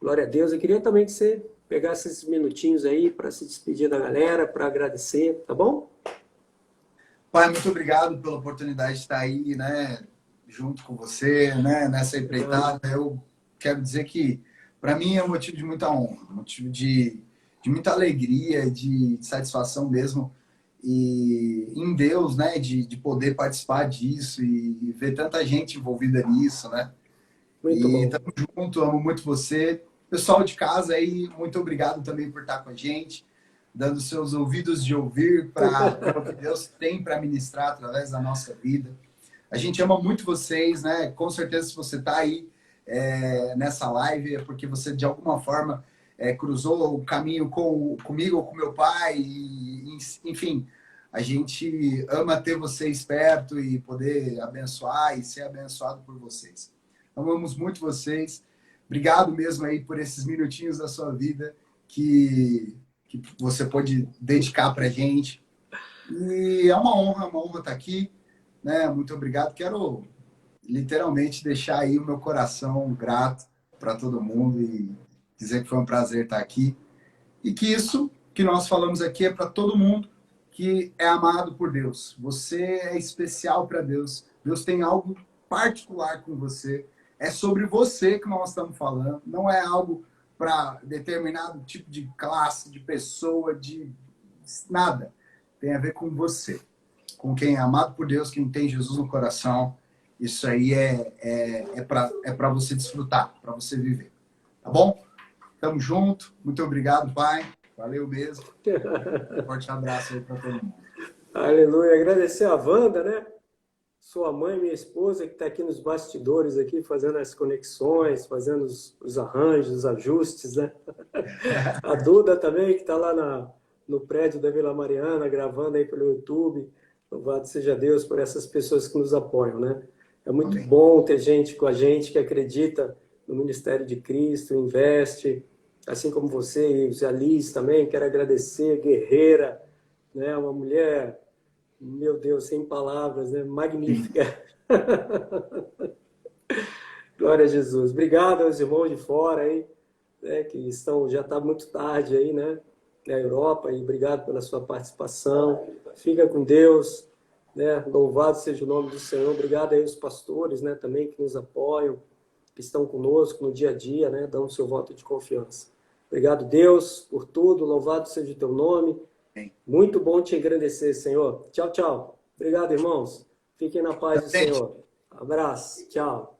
glória a Deus. Eu queria também que você pegasse esses minutinhos aí para se despedir da galera, para agradecer, tá bom? Pai, muito obrigado pela oportunidade de estar aí, né, junto com você, né, nessa empreitada. Eu quero dizer que, para mim, é um motivo de muita honra, um motivo de muita alegria, de satisfação mesmo, e em Deus, né, de poder participar disso e ver tanta gente envolvida nisso, né? Muito bom. Tamo junto, amo muito você. Pessoal de casa aí, muito obrigado também por estar com a gente, dando seus ouvidos de ouvir para o que Deus tem para ministrar através da nossa vida. A gente ama muito vocês, né? Com certeza, se você está aí nessa live, é porque você, de alguma forma, cruzou o caminho comigo ou com meu pai, e, enfim, a gente ama ter vocês perto e poder abençoar e ser abençoado por vocês. Amamos muito vocês. Obrigado mesmo aí por esses minutinhos da sua vida que você pode dedicar para a gente. E é uma honra estar aqui, né? Muito obrigado. Quero literalmente deixar aí o meu coração grato para todo mundo e dizer que foi um prazer estar aqui. E que isso que nós falamos aqui é para todo mundo que é amado por Deus. Você é especial para Deus. Deus tem algo particular com você. É sobre você que nós estamos falando. Não é algo para determinado tipo de classe, de pessoa, de nada. Tem a ver com você. Com quem é amado por Deus, quem tem Jesus no coração. Isso aí é para você desfrutar, para você viver. Tá bom? Tamo junto. Muito obrigado, pai. Valeu mesmo. Um forte abraço aí para todo mundo. Aleluia. Agradecer a Wanda, né? Sua mãe, minha esposa, que está aqui nos bastidores, aqui, fazendo as conexões, fazendo os arranjos, os ajustes, né? A Duda também, que está lá no prédio da Vila Mariana, gravando aí pelo YouTube. Louvado seja Deus por essas pessoas que nos apoiam, né? É muito Amém. bom ter gente com a gente que acredita no ministério de Cristo, investe, assim como você e a Liz também. Quero agradecer, guerreira, né? Uma mulher, meu Deus, sem palavras, né? Magnífica. Glória a Jesus. Obrigado aos irmãos de fora aí, né? Que já está muito tarde aí, né? Na Europa, e obrigado pela sua participação. Fica com Deus, né? Louvado seja o nome do Senhor. Obrigado aí aos pastores, né? Também que nos apoiam, que estão conosco no dia a dia, né? Dando seu voto de confiança. Obrigado, Deus, por tudo. Louvado seja o teu nome. Muito bom te agradecer, Senhor. Tchau, tchau. Obrigado, irmãos. Fiquem na paz do Senhor. Abraço. Tchau.